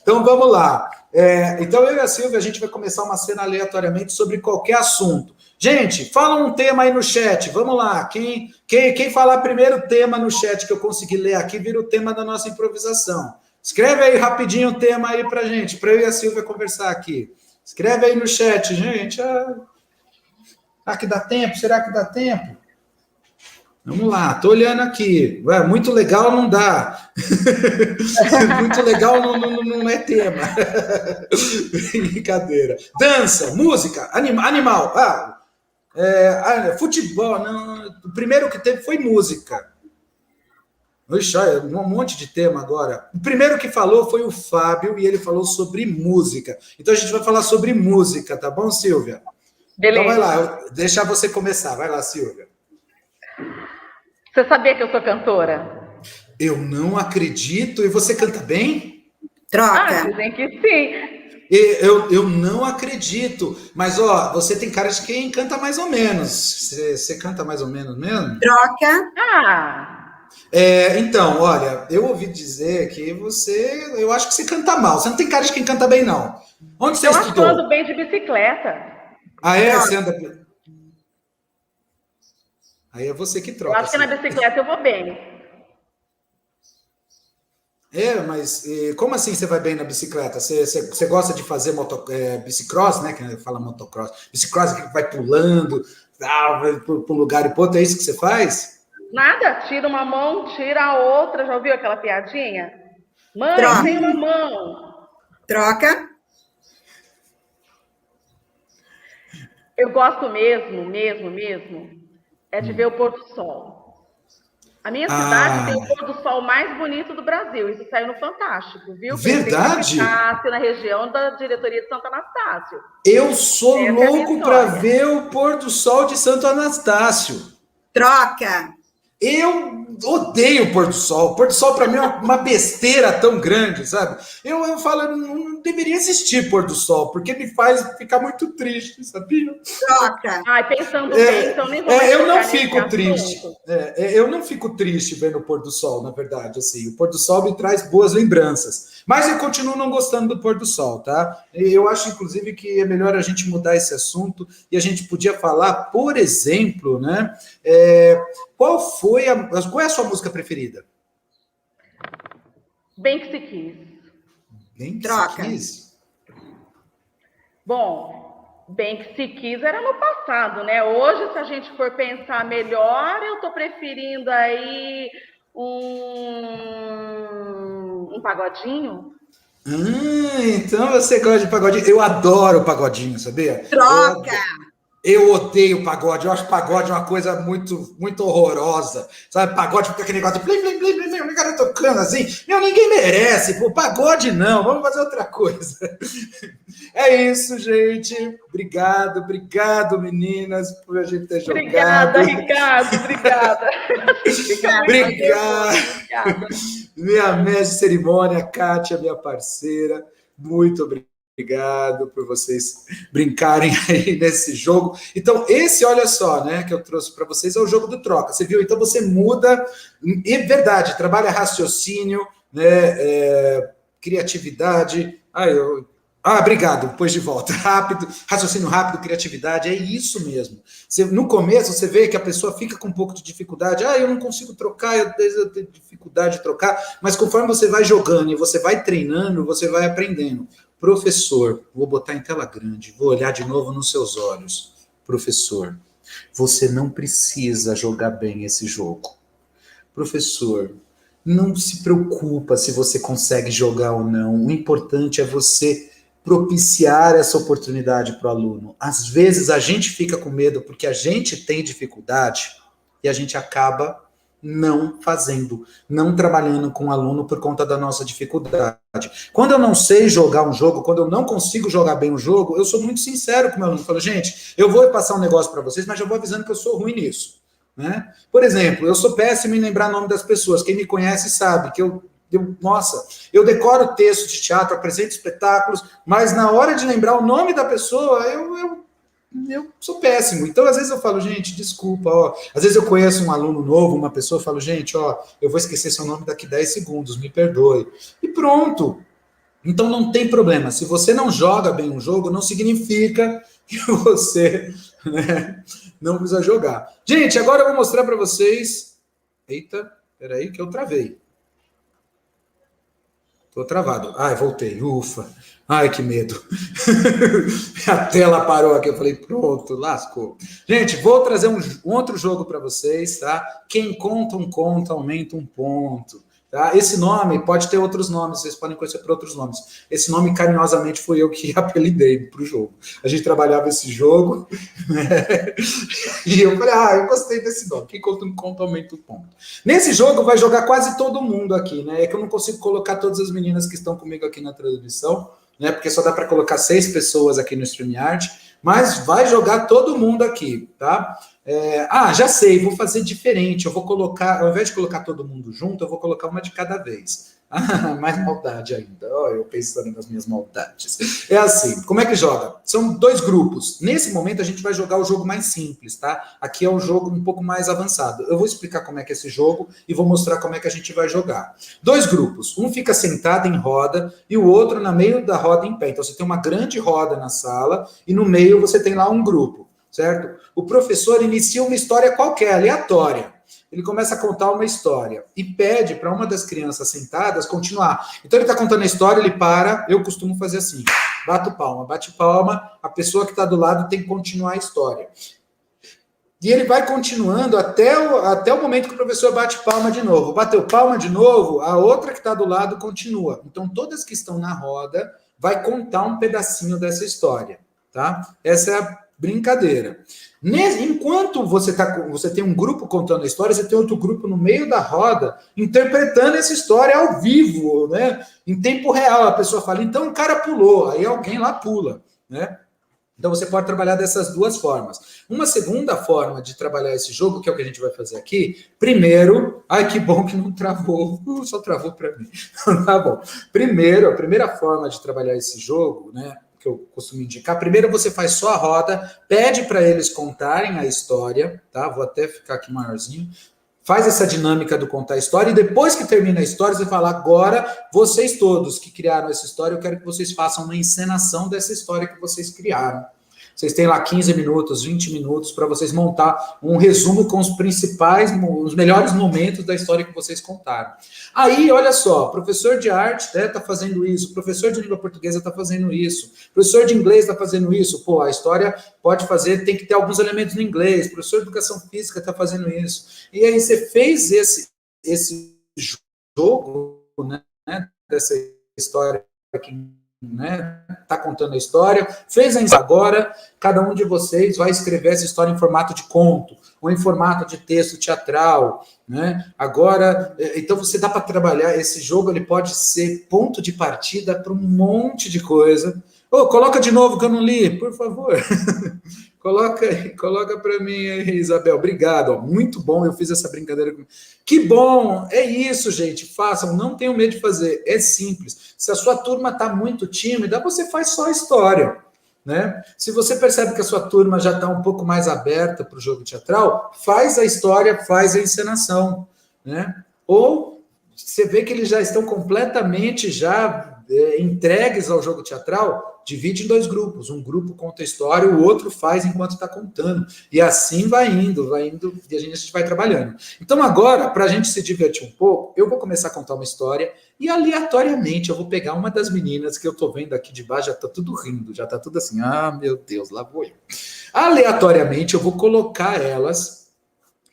Então, vamos lá. Então, eu e a Silvia, a gente vai começar uma cena aleatoriamente sobre qualquer assunto. Gente, fala um tema aí no chat, vamos lá. Quem falar primeiro o tema no chat que eu consegui ler aqui, vira o tema da nossa improvisação. Escreve aí rapidinho o tema aí pra gente, para eu e a Silvia conversar aqui. Escreve aí no chat, gente. Será que dá tempo? Será que dá tempo? Vamos lá, tô olhando aqui. Muito legal não dá. Muito legal não é tema. Brincadeira. Dança, música, animal. Futebol. Não, o primeiro que teve foi música. Oxe, um monte de tema agora. O primeiro que falou foi o Fábio e ele falou sobre música. Então a gente vai falar sobre música, tá bom, Silvia? Beleza. Então vai lá, deixa você começar. Vai lá, Silvia. Você sabia que eu sou cantora? Eu não acredito. E você canta bem? Troca. Dizem que sim. Eu não acredito. Mas, ó, você tem cara de quem canta mais ou menos. Você canta mais ou menos mesmo? Troca. Então, olha, eu ouvi dizer que eu acho que você canta mal. Você não tem cara de quem canta bem, não. Onde você estudou? Eu acho que eu ando bem de bicicleta. Ah, é? Você anda... Aí é você que troca. Eu acho que na bicicleta eu vou bem. Mas como assim você vai bem na bicicleta? Você gosta de fazer bicicross, né? Que fala motocross. Bicicross que vai pulando, vai para um lugar e para outro. É isso que você faz? Nada. Tira uma mão, tira a outra. Já ouviu aquela piadinha? Mãe, tem uma mão. Troca. Eu gosto mesmo, é de ver o pôr do sol. A minha cidade tem o pôr do sol mais bonito do Brasil. Isso saiu no Fantástico, viu? Verdade? Na região da diretoria de Santo Anastácio. Eu sou louco para ver o pôr do sol de Santo Anastácio. Troca. Eu odeio o pôr do sol. O pôr do sol, para mim, é uma besteira tão grande, sabe? Eu falo, não deveria existir pôr do sol, porque me faz ficar muito triste, sabia? Troca. Pensando bem, então nem vou eu não fico triste. Eu não fico triste vendo o pôr do sol, na verdade. Assim, o pôr do sol me traz boas lembranças. Mas eu continuo não gostando do pôr do sol, tá? Eu acho, inclusive, que é melhor a gente mudar esse assunto e a gente podia falar, por exemplo, né? Qual é a sua música preferida? Bem que se quis. Bem que Troca. se quis? Bom, bem que se quis era no passado, né? Hoje, se a gente for pensar melhor, eu tô preferindo aí um pagodinho. Então você gosta de pagodinho. Eu adoro pagodinho, sabia? Troca. Eu odeio pagode, eu acho pagode uma coisa muito, muito horrorosa, sabe? Pagode com aquele negócio de blim, blim, blim, blim, blim, o cara tocando assim, ninguém merece, pô, pagode não, vamos fazer outra coisa. É isso, gente, obrigado, meninas, por a gente ter jogado. Obrigada, Ricardo, obrigada. Obrigada. Minha mestre de cerimônia, Kátia, minha parceira, muito obrigado. Obrigado por vocês brincarem aí nesse jogo. Então, olha só, né, que eu trouxe para vocês, é o jogo do troca. Você viu? Então, você muda, é verdade, trabalha raciocínio, né, criatividade. Obrigado, depois de volta. Rápido, raciocínio rápido, criatividade, é isso mesmo. No começo, você vê que a pessoa fica com um pouco de dificuldade. Eu não consigo trocar, eu tenho dificuldade de trocar. Mas conforme você vai jogando e você vai treinando, você vai aprendendo. Professor, vou botar em tela grande, vou olhar de novo nos seus olhos. Professor, você não precisa jogar bem esse jogo. Professor, não se preocupa se você consegue jogar ou não. O importante é você propiciar essa oportunidade para o aluno. Às vezes a gente fica com medo porque a gente tem dificuldade e a gente acaba não fazendo, não trabalhando com o aluno por conta da nossa dificuldade. Quando eu não sei jogar um jogo, quando eu não consigo jogar bem um jogo, eu sou muito sincero com o meu aluno. Eu falo, gente, eu vou passar um negócio para vocês, mas já vou avisando que eu sou ruim nisso. Né? Por exemplo, eu sou péssimo em lembrar o nome das pessoas. Quem me conhece sabe que eu decoro textos de teatro, apresento espetáculos, mas na hora de lembrar o nome da pessoa, eu sou péssimo. Então, às vezes eu falo, gente, desculpa, às vezes eu conheço um aluno novo, uma pessoa, eu falo, gente, eu vou esquecer seu nome daqui 10 segundos, me perdoe. E pronto. Então, não tem problema. Se você não joga bem um jogo, não significa que você, né, não precisa jogar. Gente, agora eu vou mostrar para vocês... Eita, peraí que eu travei. Tô travado. Voltei. Ufa. Ai, que medo. A tela parou aqui. Eu falei, pronto, lascou. Gente, vou trazer um outro jogo para vocês, tá? Quem conta um conto, aumenta um ponto. Tá? Esse nome pode ter outros nomes, vocês podem conhecer por outros nomes. Esse nome, carinhosamente, foi eu que apelidei para o jogo. A gente trabalhava esse jogo, né? E eu falei, eu gostei desse nome. Quem conta um conto, aumenta um ponto. Nesse jogo vai jogar quase todo mundo aqui, né? É que eu não consigo colocar todas as meninas que estão comigo aqui na transmissão, né? Porque só dá para colocar 6 pessoas aqui no StreamYard, mas vai jogar todo mundo aqui, tá? Já sei, vou fazer diferente, eu vou colocar, ao invés de colocar todo mundo junto, eu vou colocar uma de cada vez. Mais maldade ainda, eu pensando nas minhas maldades. É assim, como é que joga? São 2 grupos. Nesse momento a gente vai jogar o jogo mais simples, tá? Aqui é um jogo um pouco mais avançado. Eu vou explicar como é que é esse jogo e vou mostrar como é que a gente vai jogar. 2 grupos, um fica sentado em roda e o outro no meio da roda em pé. Então você tem uma grande roda na sala e no meio você tem lá um grupo, certo? O professor inicia uma história qualquer, aleatória. Ele começa a contar uma história e pede para uma das crianças sentadas continuar. Então ele está contando a história, ele para, eu costumo fazer assim, bate palma, a pessoa que está do lado tem que continuar a história. E ele vai continuando até o momento que o professor bate palma de novo. Bateu palma de novo, a outra que está do lado continua. Então todas que estão na roda vai contar um pedacinho dessa história, tá? Essa é a brincadeira. Enquanto você tem um grupo contando a história, você tem outro grupo no meio da roda interpretando essa história ao vivo, né? Em tempo real. A pessoa fala, então o cara pulou, aí alguém lá pula, né? Então você pode trabalhar dessas 2 formas. Uma segunda forma de trabalhar esse jogo, que é o que a gente vai fazer aqui, primeiro, que bom que não travou, só travou para mim. Tá bom. Primeiro, a primeira forma de trabalhar esse jogo, né? Que eu costumo indicar. Primeiro você faz só a roda, pede para eles contarem a história, tá? Vou até ficar aqui maiorzinho. Faz essa dinâmica do contar a história e depois que termina a história, você fala, agora vocês todos que criaram essa história, eu quero que vocês façam uma encenação dessa história que vocês criaram. Vocês têm lá 15 minutos, 20 minutos para vocês montar um resumo com os melhores momentos da história que vocês contaram. Aí, olha só, professor de arte está fazendo isso, professor de língua portuguesa está fazendo isso, professor de inglês está fazendo isso. Pô, a história pode fazer, tem que ter alguns elementos no inglês, professor de educação física está fazendo isso. E aí você fez esse jogo, né, dessa história aqui, né, tá contando a história, agora cada um de vocês vai escrever essa história em formato de conto, ou em formato de texto teatral, né, agora, então você dá para trabalhar, esse jogo ele pode ser ponto de partida para um monte de coisa. Coloca de novo que eu não li, por favor. Coloca para mim aí, Isabel. Obrigado, muito bom, eu fiz essa brincadeira. Que bom, é isso, gente, façam, não tenham medo de fazer, é simples. Se a sua turma está muito tímida, você faz só a história, né? Se você percebe que a sua turma já está um pouco mais aberta para o jogo teatral, faz a história, faz a encenação, né? Ou você vê que eles já estão completamente entregues ao jogo teatral, divide em 2 grupos. Um grupo conta a história, o outro faz enquanto está contando. E assim vai indo, e a gente vai trabalhando. Então agora, para a gente se divertir um pouco, eu vou começar a contar uma história e aleatoriamente eu vou pegar uma das meninas que eu estou vendo aqui de baixo, já está tudo rindo, já está tudo assim, meu Deus, lá vou eu. Aleatoriamente eu vou colocar elas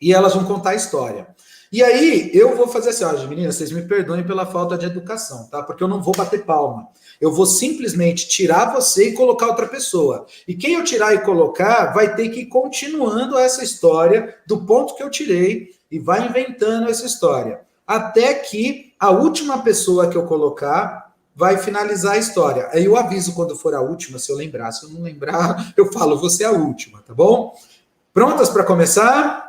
e elas vão contar a história. E aí, eu vou fazer assim, meninas, vocês me perdoem pela falta de educação, tá? Porque eu não vou bater palma. Eu vou simplesmente tirar você e colocar outra pessoa. E quem eu tirar e colocar vai ter que ir continuando essa história do ponto que eu tirei e vai inventando essa história. Até que a última pessoa que eu colocar vai finalizar a história. Aí eu aviso quando for a última, se eu lembrar. Se eu não lembrar, eu falo, você é a última, tá bom? Prontas para começar?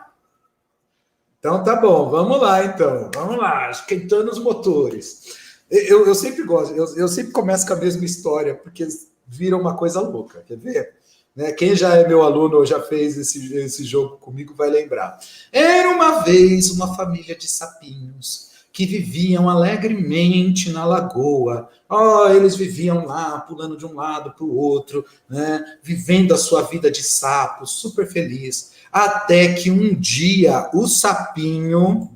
Então tá bom, vamos lá então, vamos lá, esquentando os motores. Eu sempre gosto, eu sempre começo com a mesma história, porque vira uma coisa louca, quer ver? Né? Quem já é meu aluno ou já fez esse jogo comigo vai lembrar. Era uma vez uma família de sapinhos que viviam alegremente na lagoa. Eles viviam lá, pulando de um lado para o outro, né? Vivendo a sua vida de sapo, super feliz. Até que um dia o sapinho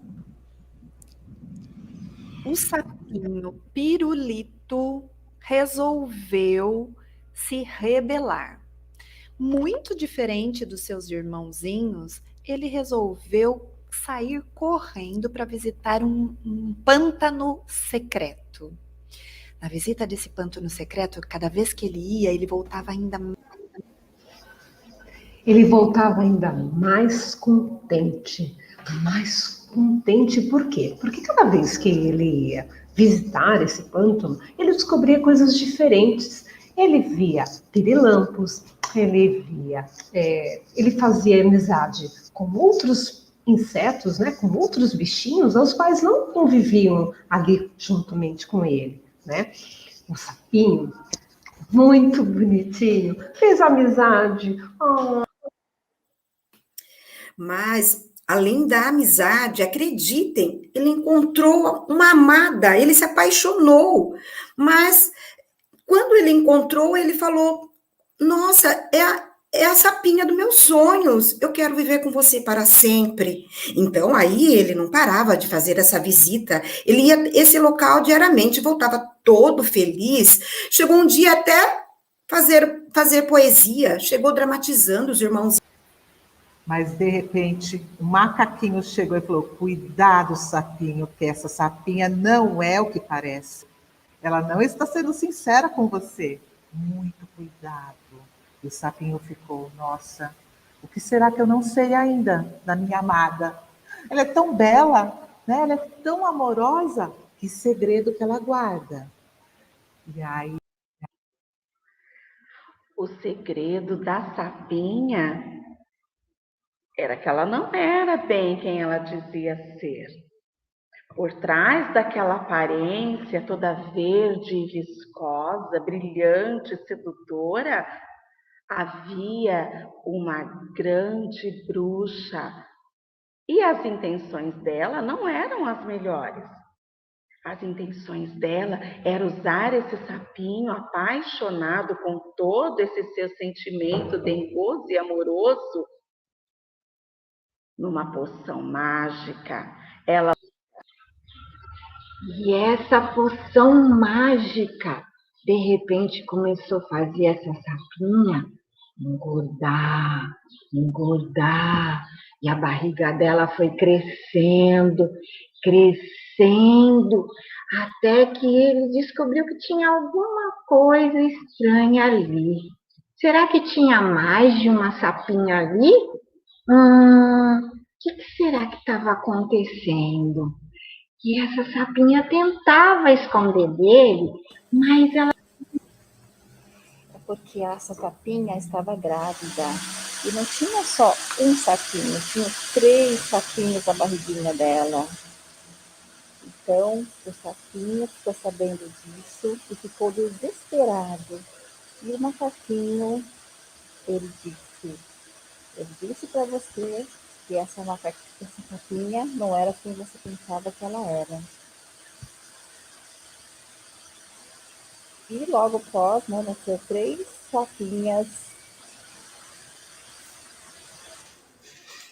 Pirulito resolveu se rebelar. Muito diferente dos seus irmãozinhos, ele resolveu sair correndo para visitar um pântano secreto. Na visita desse pântano secreto, cada vez que ele ia, ele voltava ainda mais contente. Mais contente por quê? Porque cada vez que ele ia visitar esse pântano, ele descobria coisas diferentes. Ele via pirilampos, ele via, ele fazia amizade com outros insetos, né, com outros bichinhos, os quais não conviviam ali juntamente com ele, né? O sapinho, muito bonitinho, fez amizade. Oh. Mas, além da amizade, acreditem, ele encontrou uma amada, ele se apaixonou. Mas, quando ele encontrou, ele falou, nossa, é a sapinha dos meus sonhos, eu quero viver com você para sempre. Então, aí ele não parava de fazer essa visita, ele ia esse local diariamente, voltava todo feliz, chegou um dia até fazer poesia, chegou dramatizando os irmãos. Mas, de repente, o macaquinho chegou e falou, cuidado, sapinho, que essa sapinha não é o que parece. Ela não está sendo sincera com você. Muito cuidado. E o sapinho ficou, nossa, o que será que eu não sei ainda da minha amada? Ela é tão bela, né? Ela é tão amorosa, que segredo que ela guarda. E aí... O segredo da sapinha era que ela não era bem quem ela dizia ser. Por trás daquela aparência toda verde e viscosa, brilhante, sedutora, havia uma grande bruxa. E as intenções dela não eram as melhores. As intenções dela era usar esse sapinho apaixonado com todo esse seu sentimento dengoso e amoroso numa poção mágica. E essa poção mágica, de repente, começou a fazer essa sapinha engordar, engordar. E a barriga dela foi crescendo, crescendo, até que ele descobriu que tinha alguma coisa estranha ali. Será que tinha mais de uma sapinha ali? O que será que estava acontecendo? E essa sapinha tentava esconder dele, mas ela... Porque essa sapinha estava grávida. E não tinha só um sapinho, tinha 3 sapinhos na barriguinha dela. Então, o sapinho ficou sabendo disso e ficou desesperado. E o macaquinho, ele disse para você que essa sapinha não era quem você pensava que ela era. E logo após, né, nasceu 3 sapinhas.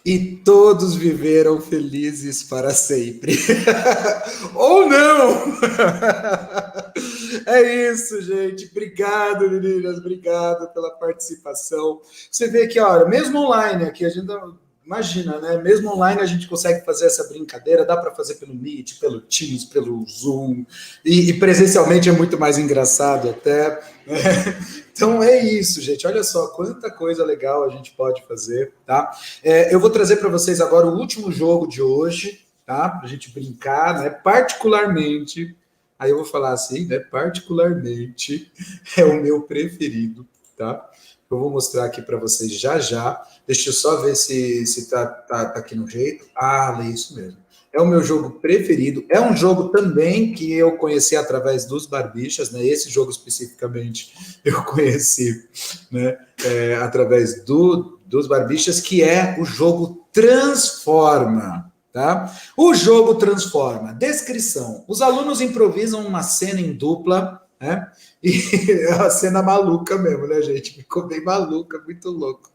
E todos viveram felizes para sempre. Ou não! É isso, gente. Obrigado, meninas. Obrigado pela participação. Você vê que, olha, mesmo online aqui, a gente imagina, né? Mesmo online a gente consegue fazer essa brincadeira, dá para fazer pelo Meet, pelo Teams, pelo Zoom, e presencialmente é muito mais engraçado até. Né? Então é isso, gente. Olha só quanta coisa legal a gente pode fazer, tá? Eu vou trazer para vocês agora o último jogo de hoje, tá? Para a gente brincar, né? Particularmente, aí eu vou falar assim, né? Particularmente é o meu preferido, tá? Eu vou mostrar aqui para vocês já já. Deixa eu só ver se tá aqui no jeito. Ah, é isso mesmo. É o meu jogo preferido. É um jogo também que eu conheci através dos Barbichas, né? Esse jogo especificamente eu conheci, né? Através dos Barbichas, que é o jogo Transforma, tá? O jogo Transforma. Descrição. Os alunos improvisam uma cena em dupla, né? E é uma cena maluca mesmo, né, gente? Ficou bem maluca, muito louco.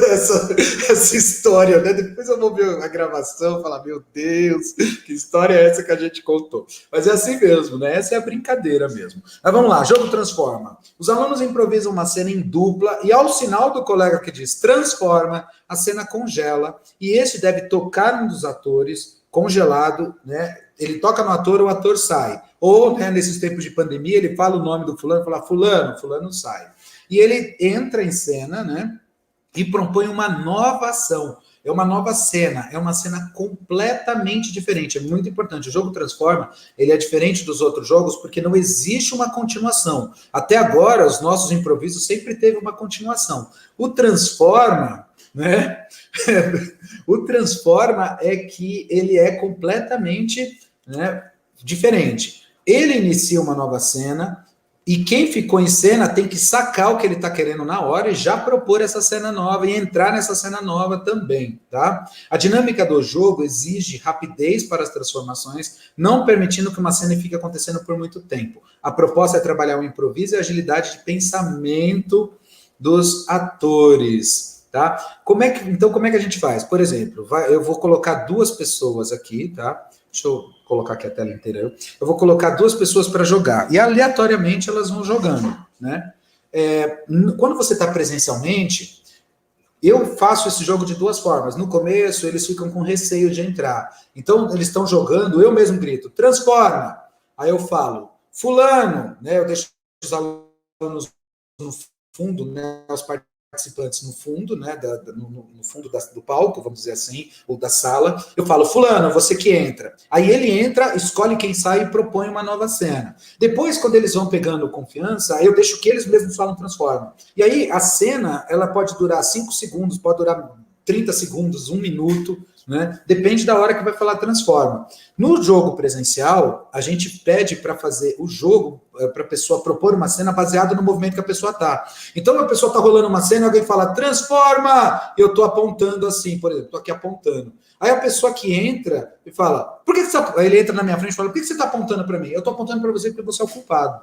Essa história, né? Depois eu vou ver a gravação e falar, meu Deus, que história é essa que a gente contou? Mas é assim mesmo, né? Essa é a brincadeira mesmo. Mas vamos lá, jogo Transforma. Os alunos improvisam uma cena em dupla e ao sinal do colega que diz transforma, a cena congela e este deve tocar um dos atores congelado, né? Ele toca no ator, o ator sai. Ou, né, nesses tempos de pandemia, ele fala o nome do fulano, fala fulano sai. E ele entra em cena, né? E propõe uma nova ação. é uma nova cena, é uma cena completamente diferente, é muito importante. O jogo Transforma, ele é diferente dos outros jogos porque não existe uma continuação. Até agora, os nossos improvisos sempre teve uma continuação. O Transforma, né? O Transforma é que ele é completamente, né, diferente. Ele inicia uma nova cena e quem ficou em cena tem que sacar o que ele está querendo na hora e já propor essa cena nova e entrar nessa cena nova também, tá? A dinâmica do jogo exige rapidez para as transformações, não permitindo que uma cena fique acontecendo por muito tempo. A proposta é trabalhar o improviso e a agilidade de pensamento dos atores, tá? Então, como é que a gente faz? Por exemplo, eu vou colocar 2 pessoas aqui, tá? Deixa eu colocar aqui a tela inteira. Eu vou colocar 2 pessoas para jogar. E aleatoriamente elas vão jogando, né? Quando você está presencialmente, eu faço esse jogo de 2 formas. No começo, eles ficam com receio de entrar. Então, eles estão jogando, eu mesmo grito, transforma! Aí eu falo, fulano, né? Eu deixo os alunos no fundo, né? Os participantes no fundo, né, no fundo do palco, vamos dizer assim, ou da sala, eu falo, fulano, você que entra. Aí ele entra, escolhe quem sai e propõe uma nova cena. Depois, quando eles vão pegando confiança, eu deixo que eles mesmos falam transformam. E aí, a cena, ela pode durar 5 segundos, pode durar 30 segundos, 1 minuto, né? Depende da hora que vai falar transforma. No jogo presencial, a gente pede para fazer o jogo, para a pessoa propor uma cena baseada no movimento que a pessoa está. Então, a pessoa está rolando uma cena, alguém fala transforma, eu estou apontando assim, por exemplo, estou aqui apontando. Aí a pessoa que entra e fala, por que você tá... Aí ele entra na minha frente e fala, por que você está apontando para mim? Eu estou apontando para você porque você é o culpado.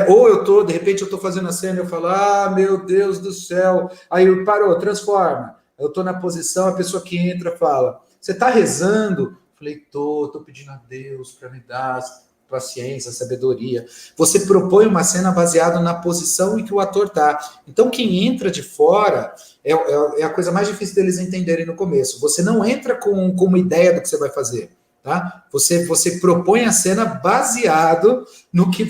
Ou de repente eu estou fazendo a cena e eu falo, meu Deus do céu. Aí eu parou, transforma. Eu estou na posição, a pessoa que entra fala, você está rezando? Falei, estou pedindo a Deus para me dar paciência, sabedoria. Você propõe uma cena baseada na posição em que o ator está. Então, quem entra de fora é a coisa mais difícil deles entenderem no começo. Você não entra com uma ideia do que você vai fazer. Tá? Você propõe a cena baseado no que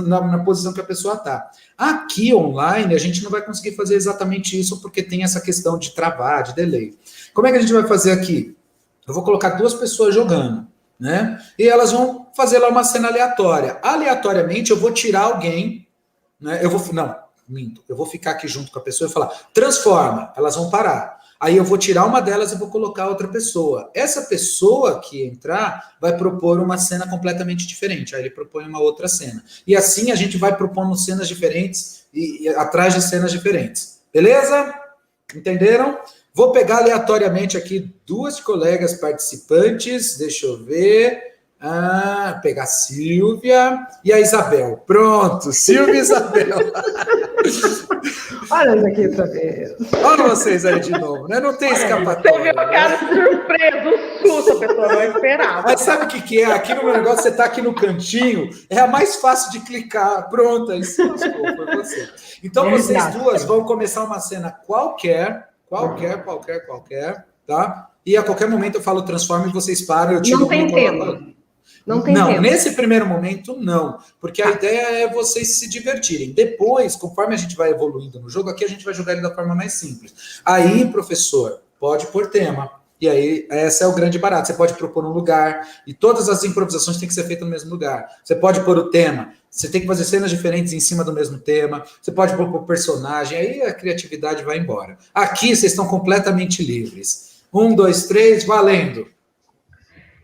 na posição que a pessoa está. Aqui online a gente não vai conseguir fazer exatamente isso porque tem essa questão de travar, de delay. Como é que a gente vai fazer aqui? Eu vou colocar 2 pessoas jogando, né? E elas vão fazer lá uma cena aleatória. Aleatoriamente eu vou tirar alguém, né? Eu vou ficar aqui junto com a pessoa e falar transforma. Elas vão parar. Aí eu vou tirar uma delas e vou colocar outra pessoa. Essa pessoa que entrar vai propor uma cena completamente diferente. Aí ele propõe uma outra cena. E assim a gente vai propondo cenas diferentes e atrás de cenas diferentes. Beleza? Entenderam? Vou pegar aleatoriamente aqui 2 colegas participantes. Deixa eu ver. Pegar a Silvia e a Isabel. Pronto, Silvia e Isabel. Olha isso aqui outra vez. Olha vocês aí de novo, né? Não tem escapatória. Você viu a cara de surpresa, o susto, a pessoa não esperava. Mas sabe o que é? Aqui no meu negócio, você está aqui no cantinho, é a mais fácil de clicar. Pronto, aí se lascou, foi você. Então, vocês 2 vão começar uma cena qualquer, tá? E a qualquer momento eu falo transforma e vocês param, eu tiro não tem tempo. Não tem tempo. Nesse primeiro momento, não. Porque a ideia é vocês se divertirem. Depois, conforme a gente vai evoluindo no jogo, aqui a gente vai jogar ele da forma mais simples. Aí, professor, pode pôr tema. E aí, esse é o grande barato. Você pode propor um lugar. E todas as improvisações têm que ser feitas no mesmo lugar. Você pode pôr o tema. Você tem que fazer cenas diferentes em cima do mesmo tema. Você pode propor personagem. Aí a criatividade vai embora. Aqui, vocês estão completamente livres. 1, 2, 3, valendo.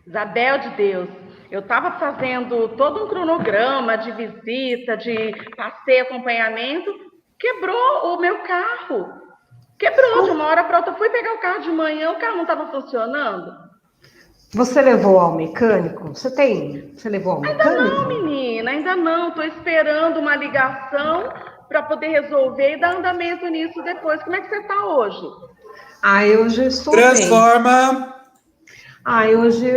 Isabel de Deus. Eu estava fazendo todo um cronograma de visita, de passeio, acompanhamento, quebrou o meu carro. Quebrou de uma hora para outra. Eu fui pegar o carro de manhã, o carro não estava funcionando. Você levou ao mecânico? Você levou ao mecânico? Ainda não, menina, ainda não. Estou esperando uma ligação para poder resolver e dar andamento nisso depois. Como é que você está hoje? Eu já estou Transforma! Hoje...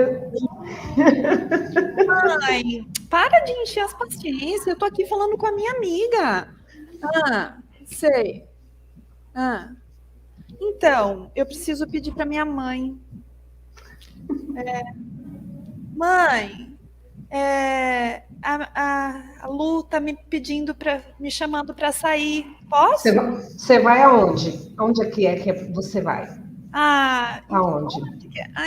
Mãe, para de encher as paciências. Eu tô aqui falando com a minha amiga. Sei. Então, eu preciso pedir para minha mãe. Mãe, a Lu tá me chamando para sair. Posso? Você vai aonde? Onde é que você vai? Ah, Aonde?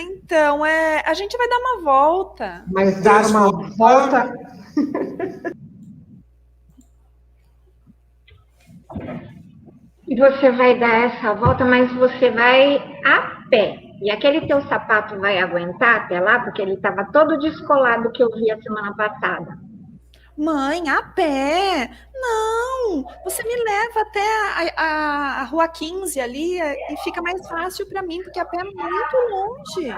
então, a gente vai dar uma volta. Mas dar uma volta... E você vai dar essa volta, mas você vai a pé. E aquele teu sapato vai aguentar até lá, porque ele estava todo descolado que eu vi a semana passada. Mãe, a pé? Não, você me leva até a Rua 15 ali e fica mais fácil para mim, porque a pé é muito longe.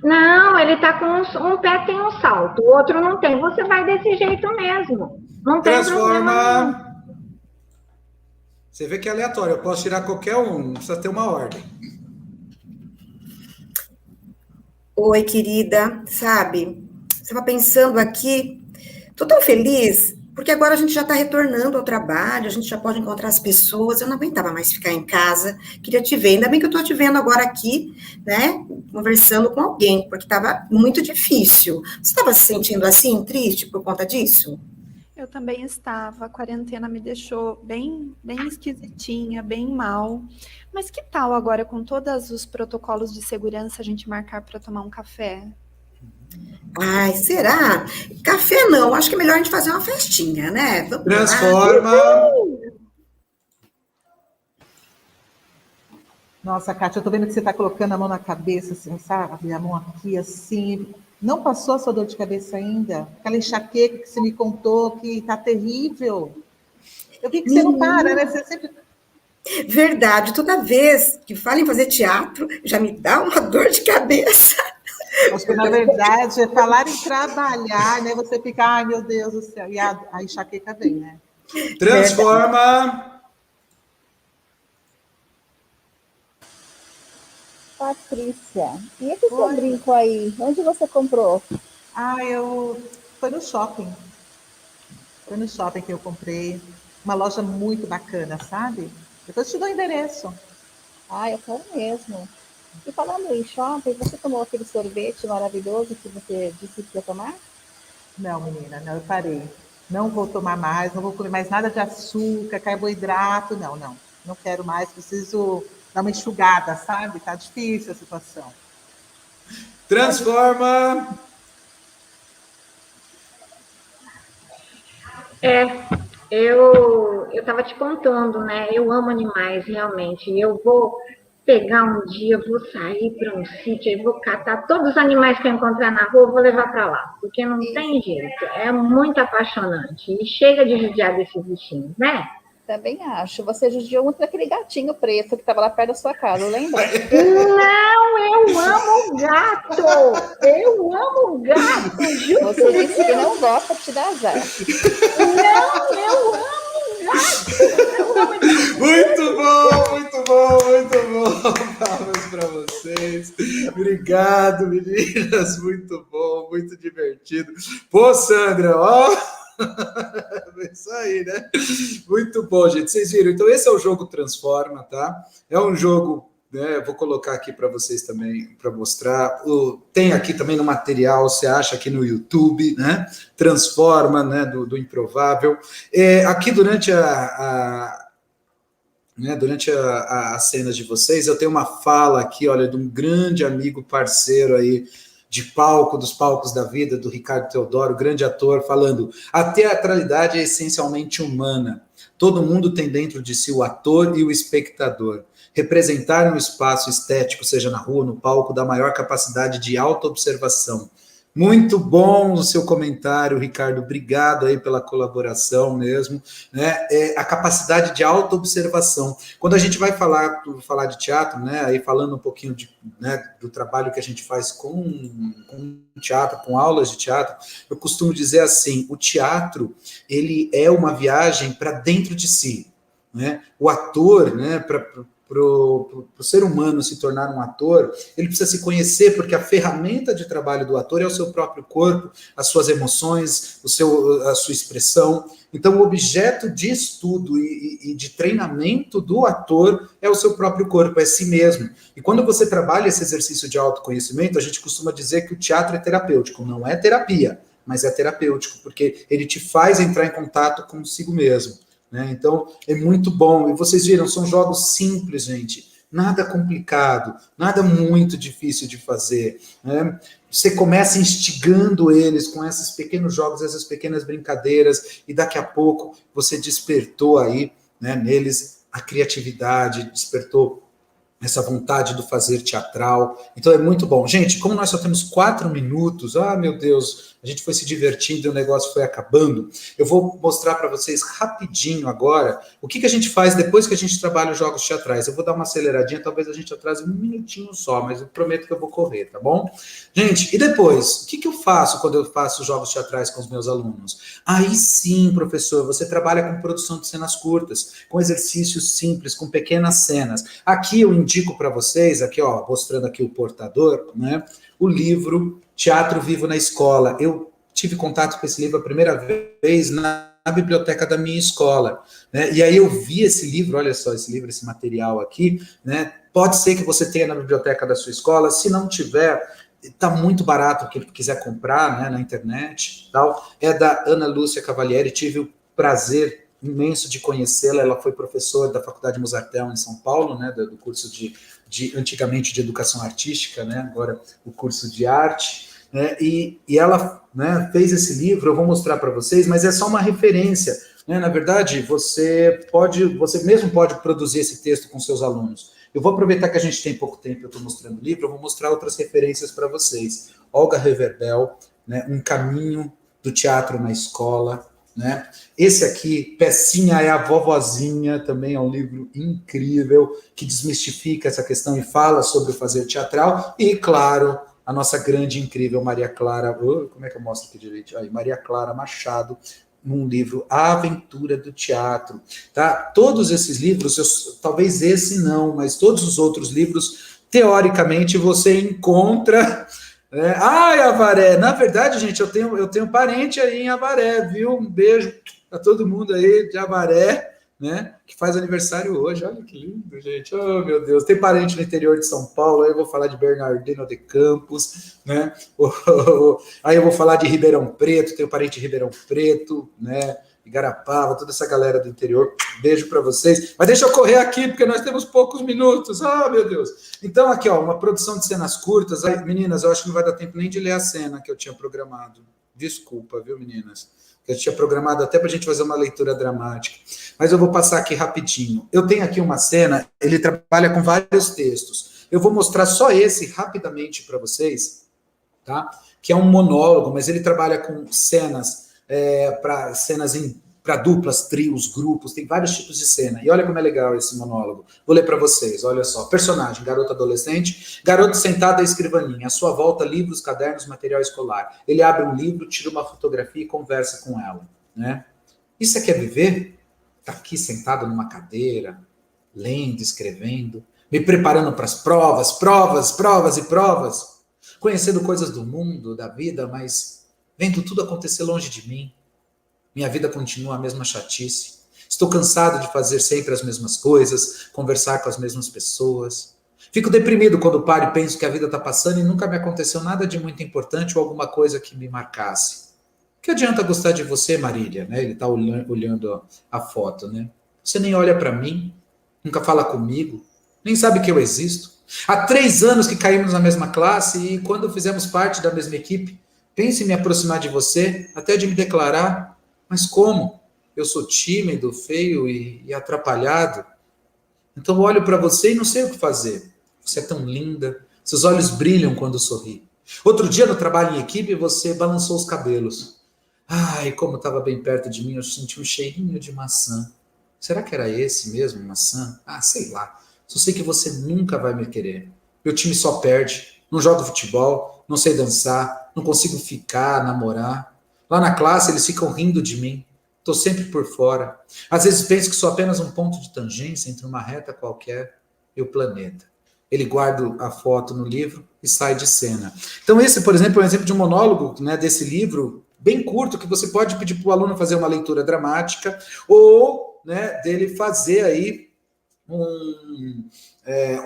Não, ele tá com um pé tem um salto, o outro não tem. Você vai desse jeito mesmo. Não tem problema nenhum. Transforma. Você vê que é aleatório, eu posso tirar qualquer um, não precisa ter uma ordem. Oi, querida, sabe? Estava pensando aqui, tô tão feliz, porque agora a gente já está retornando ao trabalho, a gente já pode encontrar as pessoas, eu não aguentava mais ficar em casa, queria te ver, ainda bem que eu estou te vendo agora aqui, né, conversando com alguém, porque estava muito difícil. Você estava se sentindo assim, triste por conta disso? Eu também estava, a quarentena me deixou bem esquisitinha, bem mal. Mas que tal agora, com todos os protocolos de segurança, a gente marcar para tomar um café? Ai, será? Café não, acho que é melhor a gente fazer uma festinha, né? Vamos lá. Transforma. Nossa, Kátia, eu tô vendo que você tá colocando a mão na cabeça, assim, sabe? A mão aqui, assim. Não passou a sua dor de cabeça ainda? Aquela enxaqueca que você me contou que tá terrível. Eu vi que você não para, né? Você sempre... Verdade, toda vez que fala em fazer teatro, já me dá uma dor de cabeça. Acho que, na verdade, é falar em trabalhar, né? Você fica, ai, meu Deus do céu. E a enxaqueca vem, né? Transforma. Patrícia, e esse seu brinco aí? Onde você comprou? Foi no shopping. Foi no shopping que eu comprei. Uma loja muito bacana, sabe? Depois eu te dou o endereço. Eu quero mesmo. E falando em shopping, você tomou aquele sorvete maravilhoso que você disse que ia tomar? Não, menina, não, eu parei. Não vou tomar mais, não vou comer mais nada de açúcar, carboidrato, não. Não quero mais, preciso dar uma enxugada, sabe? Tá difícil a situação. Transforma. Eu estava te contando, né? Eu amo animais, realmente. Eu vou pegar um dia, vou sair para um sítio e vou catar todos os animais que eu encontrar na rua, vou levar para lá, porque não tem jeito. É muito apaixonante. E chega de judiar desses bichinhos, né? Também acho. Você judiou muito daquele gatinho preto que estava lá perto da sua casa, lembra? Não, eu amo gato! Eu amo gato! Você disse que não gosta de te dar azar. Não, eu amo gato! Muito bom. Palmas para vocês. Obrigado, meninas. Muito bom, muito divertido. Pô, Sandra, ó. Isso aí, né? Muito bom, gente. Vocês viram? Então, esse é o jogo Transforma, tá? É um jogo, né? Vou colocar aqui para vocês também, para mostrar. Tem aqui também no material, você acha aqui no YouTube, né? Transforma, né? Do Improvável. Aqui durante durante as cenas de vocês, eu tenho uma fala aqui, olha, de um grande amigo, parceiro aí, de palco, dos palcos da vida, do Ricardo Teodoro, grande ator, falando: a teatralidade é essencialmente humana. Todo mundo tem dentro de si o ator e o espectador. Representar um espaço estético, seja na rua, no palco, dá maior capacidade de autoobservação. Muito bom o seu comentário, Ricardo. Obrigado aí pela colaboração mesmo, né? A capacidade de autoobservação. Quando a gente vai falar de teatro, né? Aí falando um pouquinho do trabalho que a gente faz com teatro, com aulas de teatro, eu costumo dizer assim: o teatro, ele é uma viagem para dentro de si, né? O ator, né? Para o ser humano se tornar um ator, ele precisa se conhecer, porque a ferramenta de trabalho do ator é o seu próprio corpo, as suas emoções, a sua expressão. Então, o objeto de estudo e de treinamento do ator é o seu próprio corpo, é si mesmo. E quando você trabalha esse exercício de autoconhecimento, a gente costuma dizer que o teatro é terapêutico. Não é terapia, mas é terapêutico, porque ele te faz entrar em contato consigo mesmo. Né? Então, é muito bom. E vocês viram, são jogos simples, gente. nada complicado, nada muito difícil de fazer, né? Você começa instigando eles com esses pequenos jogos, essas pequenas brincadeiras, e daqui a pouco você despertou aí, né, neles a criatividade, despertou essa vontade do fazer teatral. Então é muito bom. Gente, como nós só temos 4 minutos, meu Deus, a gente foi se divertindo e o negócio foi acabando, eu vou mostrar para vocês rapidinho agora o que a gente faz depois que a gente trabalha os jogos teatrais. Eu vou dar uma aceleradinha, talvez a gente atrase um minutinho só, mas eu prometo que eu vou correr, tá bom? Gente, e depois, o que eu faço quando eu faço jogos teatrais com os meus alunos? Aí sim, professor, você trabalha com produção de cenas curtas, com exercícios simples, com pequenas cenas. Aqui eu indico para vocês, aqui ó, mostrando aqui o portador, né, o livro Teatro Vivo na Escola. Eu tive contato com esse livro a primeira vez na biblioteca da minha escola, né, e aí eu vi esse livro, olha só esse livro, esse material aqui, né, pode ser que você tenha na biblioteca da sua escola, se não tiver, está muito barato, quem quiser comprar, né, na internet, tal, é da Ana Lúcia Cavalieri, tive o prazer imenso de conhecê-la, ela foi professora da Faculdade Mozartel em São Paulo, né, do curso de antigamente de educação artística, né, agora o curso de arte, né, e ela, né, fez esse livro, eu vou mostrar para vocês, mas é só uma referência, né, na verdade, você mesmo pode produzir esse texto com seus alunos. Eu vou aproveitar que a gente tem pouco tempo, eu estou mostrando o livro, eu vou mostrar outras referências para vocês. Olga Reverbel, né, Um Caminho do Teatro na Escola, né? Esse aqui, Pecinha é a Vovozinha, também é um livro incrível, que desmistifica essa questão e fala sobre o fazer teatral, e, claro, a nossa grande, incrível Maria Clara, como é que eu mostro aqui direito? Aí, Maria Clara Machado, num livro A Aventura do Teatro, tá? Todos esses livros, talvez esse não, mas todos os outros livros, teoricamente, você encontra... Avaré, na verdade, gente, eu tenho parente aí em Avaré, viu? Um beijo a todo mundo aí de Avaré, né? Que faz aniversário hoje. Olha que lindo, gente. Oh, meu Deus. Tem parente no interior de São Paulo, aí eu vou falar de Bernardino de Campos, né? Aí eu vou falar de Ribeirão Preto, tenho parente de Ribeirão Preto, né? Igarapava, toda essa galera do interior. Beijo para vocês. Mas deixa eu correr aqui, porque nós temos poucos minutos. Meu Deus. Então, aqui, ó, uma produção de cenas curtas. Aí, meninas, eu acho que não vai dar tempo nem de ler a cena que eu tinha programado. Desculpa, viu, meninas? Eu tinha programado até para a gente fazer uma leitura dramática. Mas eu vou passar aqui rapidinho. Eu tenho aqui uma cena, ele trabalha com vários textos. Eu vou mostrar só esse rapidamente para vocês, tá? Que é um monólogo, mas ele trabalha com cenas... para duplas, trios, grupos, tem vários tipos de cena. E olha como é legal esse monólogo. Vou ler para vocês, olha só. Personagem, garota adolescente, garoto sentado à escrivaninha, à sua volta, livros, cadernos, material escolar. Ele abre um livro, tira uma fotografia e conversa com ela, né? E você quer viver? Tá aqui sentado numa cadeira, lendo, escrevendo, me preparando para as provas e provas, conhecendo coisas do mundo, da vida, mas... vendo tudo acontecer longe de mim. Minha vida continua a mesma chatice. Estou cansado de fazer sempre as mesmas coisas, conversar com as mesmas pessoas. Fico deprimido quando paro e penso que a vida está passando e nunca me aconteceu nada de muito importante ou alguma coisa que me marcasse. Que adianta gostar de você, Marília? Né? Ele está olhando a foto, né? Você nem olha para mim, nunca fala comigo, nem sabe que eu existo. Há 3 anos que caímos na mesma classe e quando fizemos parte da mesma equipe, pense em me aproximar de você, até de me declarar. Mas como? Eu sou tímido, feio e atrapalhado. Então eu olho para você e não sei o que fazer. Você é tão linda, seus olhos brilham quando sorri. Outro dia no trabalho em equipe você balançou os cabelos. Ai, como estava bem perto de mim, eu senti um cheirinho de maçã. Será que era esse mesmo, maçã? Sei lá. Só sei que você nunca vai me querer. Meu time só perde. Não jogo futebol, não sei dançar, não consigo ficar, namorar. Lá na classe eles ficam rindo de mim. Estou sempre por fora. Às vezes penso que sou apenas um ponto de tangência entre uma reta qualquer e o planeta. Ele guarda a foto no livro e sai de cena. Então esse, por exemplo, é um exemplo de um monólogo, né, desse livro, bem curto, que você pode pedir para o aluno fazer uma leitura dramática ou, né, dele fazer aí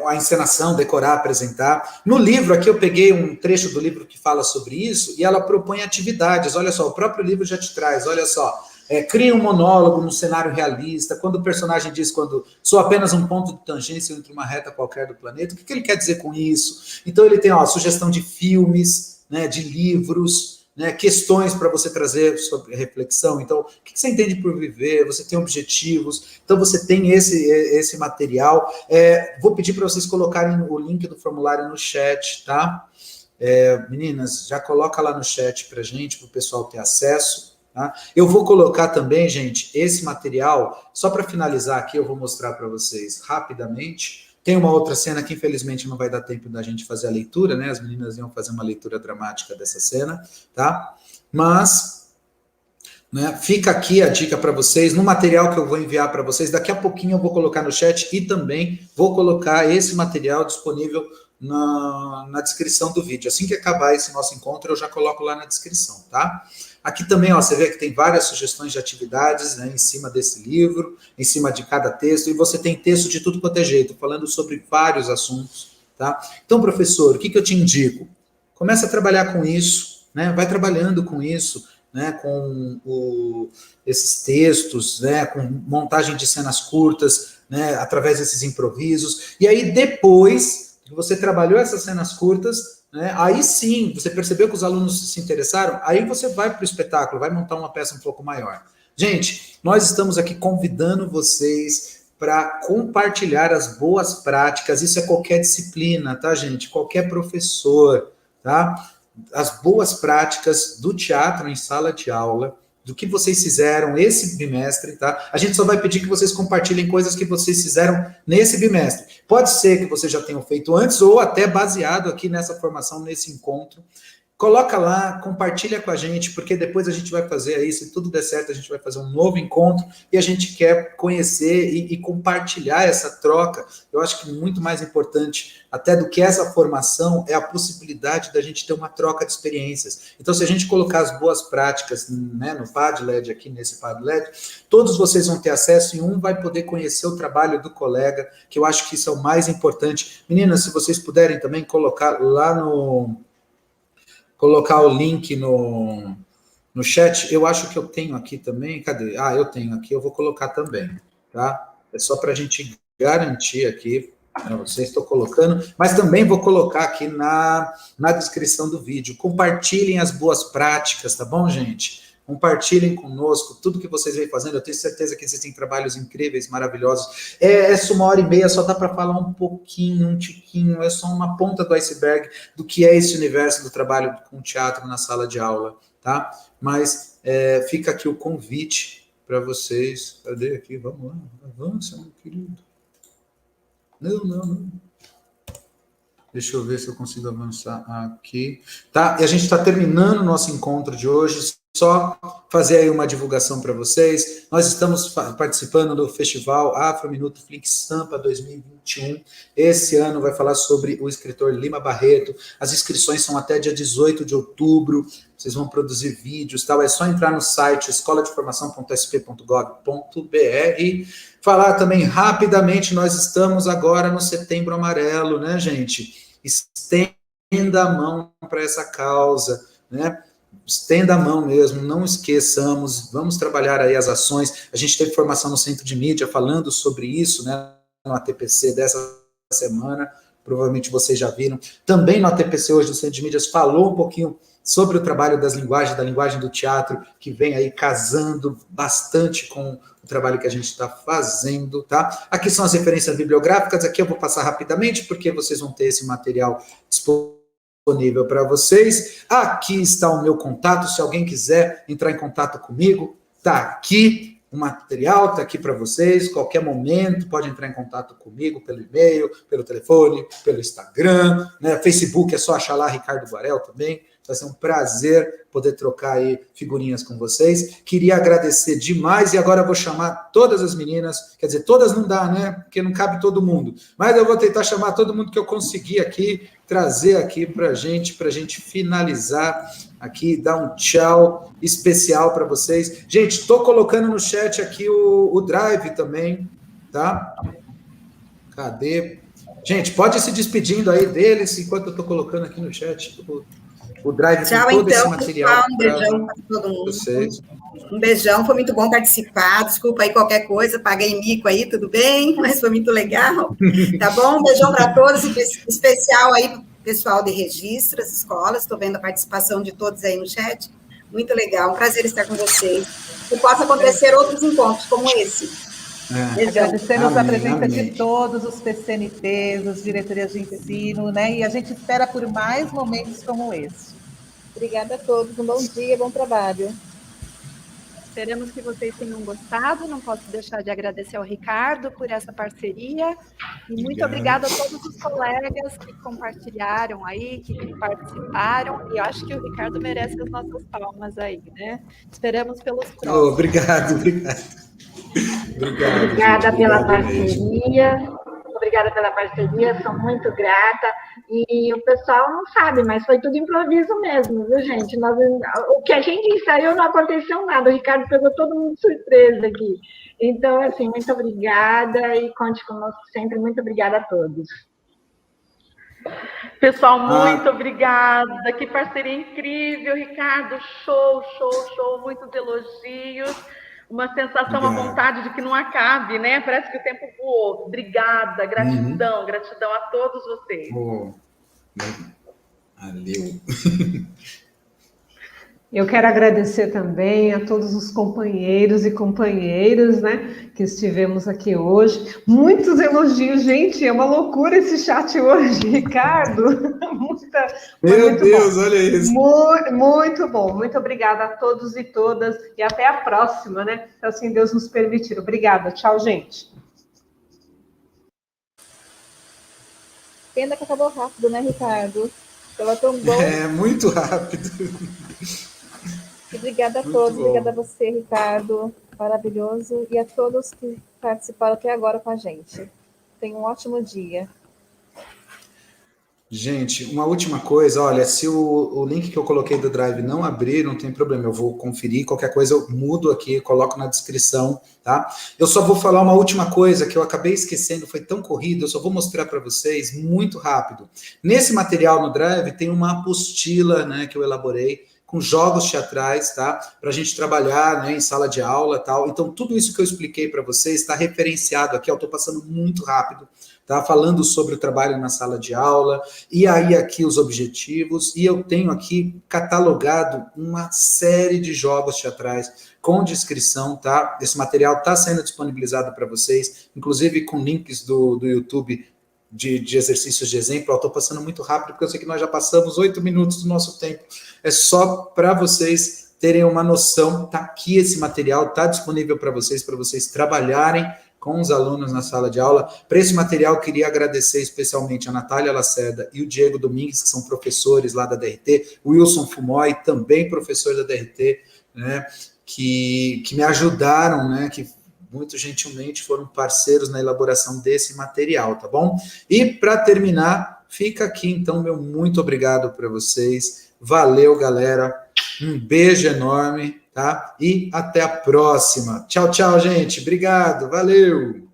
a encenação, decorar, apresentar. No livro, aqui eu peguei um trecho do livro que fala sobre isso, e ela propõe atividades. Olha só, o próprio livro já te traz, olha só. cria um monólogo num cenário realista, quando o personagem diz, quando sou apenas um ponto de tangência entre uma reta qualquer do planeta, o que ele quer dizer com isso? Então ele tem sugestão de filmes, né, de livros, né, questões para você trazer sobre reflexão. Então, o que você entende por viver? Você tem objetivos, então você tem esse material. Vou pedir para vocês colocarem o link do formulário no chat, tá? Meninas, já coloca lá no chat para gente, para o pessoal ter acesso. Tá? Eu vou colocar também, gente, esse material, só para finalizar aqui, eu vou mostrar para vocês rapidamente. Tem uma outra cena que, infelizmente, não vai dar tempo da gente fazer a leitura, né? As meninas iam fazer uma leitura dramática dessa cena, tá? Mas, né, fica aqui a dica para vocês, no material que eu vou enviar para vocês, daqui a pouquinho eu vou colocar no chat e também vou colocar esse material disponível na descrição do vídeo. Assim que acabar esse nosso encontro, eu já coloco lá na descrição, tá? Aqui também, você vê que tem várias sugestões de atividades, né, em cima desse livro, em cima de cada texto, e você tem texto de tudo quanto é jeito, falando sobre vários assuntos, tá? Então, professor, o que eu te indico? Começa a trabalhar com isso, né? Vai trabalhando com isso, né, com esses textos, né, com montagem de cenas curtas, né, através desses improvisos, e aí depois que você trabalhou essas cenas curtas, né, aí sim, você percebeu que os alunos se interessaram, aí você vai para o espetáculo, vai montar uma peça um pouco maior. Gente, nós estamos aqui convidando vocês para compartilhar as boas práticas, isso é qualquer disciplina, tá, gente? Qualquer professor, tá? As boas práticas do teatro em sala de aula, do que vocês fizeram esse bimestre, tá? A gente só vai pedir que vocês compartilhem coisas que vocês fizeram nesse bimestre. Pode ser que vocês já tenham feito antes, ou até baseado aqui nessa formação, nesse encontro. Coloca lá, compartilha com a gente, porque depois a gente vai fazer aí, se tudo der certo, a gente vai fazer um novo encontro, e a gente quer conhecer e compartilhar essa troca. Eu acho que muito mais importante, até do que essa formação, é a possibilidade da gente ter uma troca de experiências. Então, se a gente colocar as boas práticas, né, no Padlet, aqui nesse Padlet, todos vocês vão ter acesso e um vai poder conhecer o trabalho do colega, que eu acho que isso é o mais importante. Meninas, se vocês puderem também colocar lá colocar o link no chat, eu acho que eu tenho aqui também, cadê? Eu tenho aqui, eu vou colocar também, tá? É só para a gente garantir aqui, vocês estão colocando, mas também vou colocar aqui na descrição do vídeo. Compartilhem as boas práticas, tá bom, gente? Compartilhem conosco tudo que vocês vêm fazendo. Eu tenho certeza que existem trabalhos incríveis, maravilhosos. Essa 1h30 só dá para falar um pouquinho, um tiquinho, é só uma ponta do iceberg do que é esse universo do trabalho com teatro na sala de aula, tá? Mas fica aqui o convite para vocês. Cadê aqui? Vamos lá, avança, meu querido. Não. Deixa eu ver se eu consigo avançar aqui. Tá, e a gente está terminando o nosso encontro de hoje. Só fazer aí uma divulgação para vocês. Nós estamos participando do Festival Afro Minuto Flix Sampa 2021. Esse ano vai falar sobre o escritor Lima Barreto. As inscrições são até dia 18 de outubro. Vocês vão produzir vídeos, tal. É só entrar no site escoladeformação.sp.gov.br. Falar também rapidamente, nós estamos agora no Setembro Amarelo, né, gente? Estenda a mão para essa causa, né? Estenda a mão mesmo, não esqueçamos, vamos trabalhar aí as ações. A gente teve formação no Centro de Mídia falando sobre isso, né, no ATPC dessa semana, provavelmente vocês já viram. Também no ATPC hoje, no Centro de Mídias, falou um pouquinho sobre o trabalho das linguagens, da linguagem do teatro, que vem aí casando bastante com o trabalho que a gente está fazendo, tá? Aqui são as referências bibliográficas, aqui eu vou passar rapidamente, porque vocês vão ter esse material disponível para vocês. Aqui está o meu contato, se alguém quiser entrar em contato comigo, tá aqui, o material está aqui para vocês, qualquer momento pode entrar em contato comigo pelo e-mail, pelo telefone, pelo Instagram, né? Facebook é só achar lá Ricardo Guarel também. Vai ser um prazer poder trocar aí figurinhas com vocês. Queria agradecer demais e agora eu vou chamar todas as meninas, quer dizer, todas não dá, né? Porque não cabe todo mundo. Mas eu vou tentar chamar todo mundo que eu conseguir aqui, trazer aqui para gente finalizar aqui, dar um tchau especial para vocês. Gente, estou colocando no chat aqui o Drive também, tá? Cadê? Gente, pode ir se despedindo aí deles enquanto eu estou colocando aqui no chat o Drive Tchau, com todo então, esse material. pessoal, um beijão para todo mundo. Vocês. Um beijão, foi muito bom participar. Desculpa aí qualquer coisa, paguei mico aí, tudo bem, mas foi muito legal. Tá bom? Um beijão para todos, especial aí para o pessoal de registro, as escolas. Estou vendo a participação de todos aí no chat. Muito legal, um prazer estar com vocês. Que possa acontecer outros encontros como esse. Agradecemos a presença amém. de todos os PCNPs, as diretorias de ensino, né? E a gente espera por mais momentos como esse. Obrigada a todos, um bom dia, bom trabalho. Esperamos que vocês tenham gostado. Não posso deixar de agradecer ao Ricardo por essa parceria. E muito obrigada a todos os colegas que compartilharam aí, que participaram. E eu acho que o Ricardo merece as nossas palmas aí, né? Esperamos pelos próximos. Obrigado. Obrigada gente, pela obrigado mesmo. parceria. Obrigada pela parceria, sou muito grata. E o pessoal não sabe, mas foi tudo improviso mesmo, viu, gente? O que a gente ensaiou não aconteceu nada. O Ricardo pegou todo mundo de surpresa aqui. Então, assim, muito obrigada e conte conosco sempre. Muito obrigada a todos. Pessoal, muito obrigada. Que parceria incrível, Ricardo. Show. Muitos elogios. Uma sensação, uma vontade de que não acabe, né? Parece que o tempo voou. Obrigada, gratidão a todos vocês. Valeu. Eu quero agradecer também a todos os companheiros e companheiras, né, que estivemos aqui hoje. Muitos elogios, gente, é uma loucura esse chat hoje, Ricardo. Meu Deus, bom. Olha isso. Muito bom. Muito obrigada a todos e todas e até a próxima, né? Se assim Deus nos permitir. Obrigada. Tchau, gente. Pena que acabou rápido, né, Ricardo? Estava tão bom. Muito rápido. Obrigada a todos, obrigada a você, Ricardo, maravilhoso, e a todos que participaram até agora com a gente. Tenham um ótimo dia. Gente, uma última coisa, olha, se o link que eu coloquei do Drive não abrir, não tem problema, eu vou conferir, qualquer coisa eu mudo aqui, coloco na descrição, tá? Eu só vou falar uma última coisa que eu acabei esquecendo, foi tão corrido, eu só vou mostrar para vocês muito rápido. Nesse material no Drive tem uma apostila, né, que eu elaborei, com jogos teatrais, tá? Para a gente trabalhar, né, em sala de aula, tal. Então, tudo isso que eu expliquei para vocês está referenciado aqui, eu estou passando muito rápido, tá? Falando sobre o trabalho na sala de aula, e aí aqui os objetivos, e eu tenho aqui catalogado uma série de jogos teatrais com descrição, tá? Esse material está sendo disponibilizado para vocês, inclusive com links do YouTube de exercícios de exemplo. Eu estou passando muito rápido, porque eu sei que nós já passamos 8 minutos do nosso tempo. É só para vocês terem uma noção, tá aqui esse material, está disponível para vocês trabalharem com os alunos na sala de aula. Para esse material, eu queria agradecer especialmente a Natália Lacerda e o Diego Domingues, que são professores lá da DRT, o Wilson Fumoy, também professor da DRT, né, que me ajudaram, né, que muito gentilmente foram parceiros na elaboração desse material, tá bom? E para terminar, fica aqui então meu muito obrigado para vocês. Valeu, galera. Um beijo enorme, tá? E até a próxima. Tchau, tchau, gente. Obrigado. Valeu.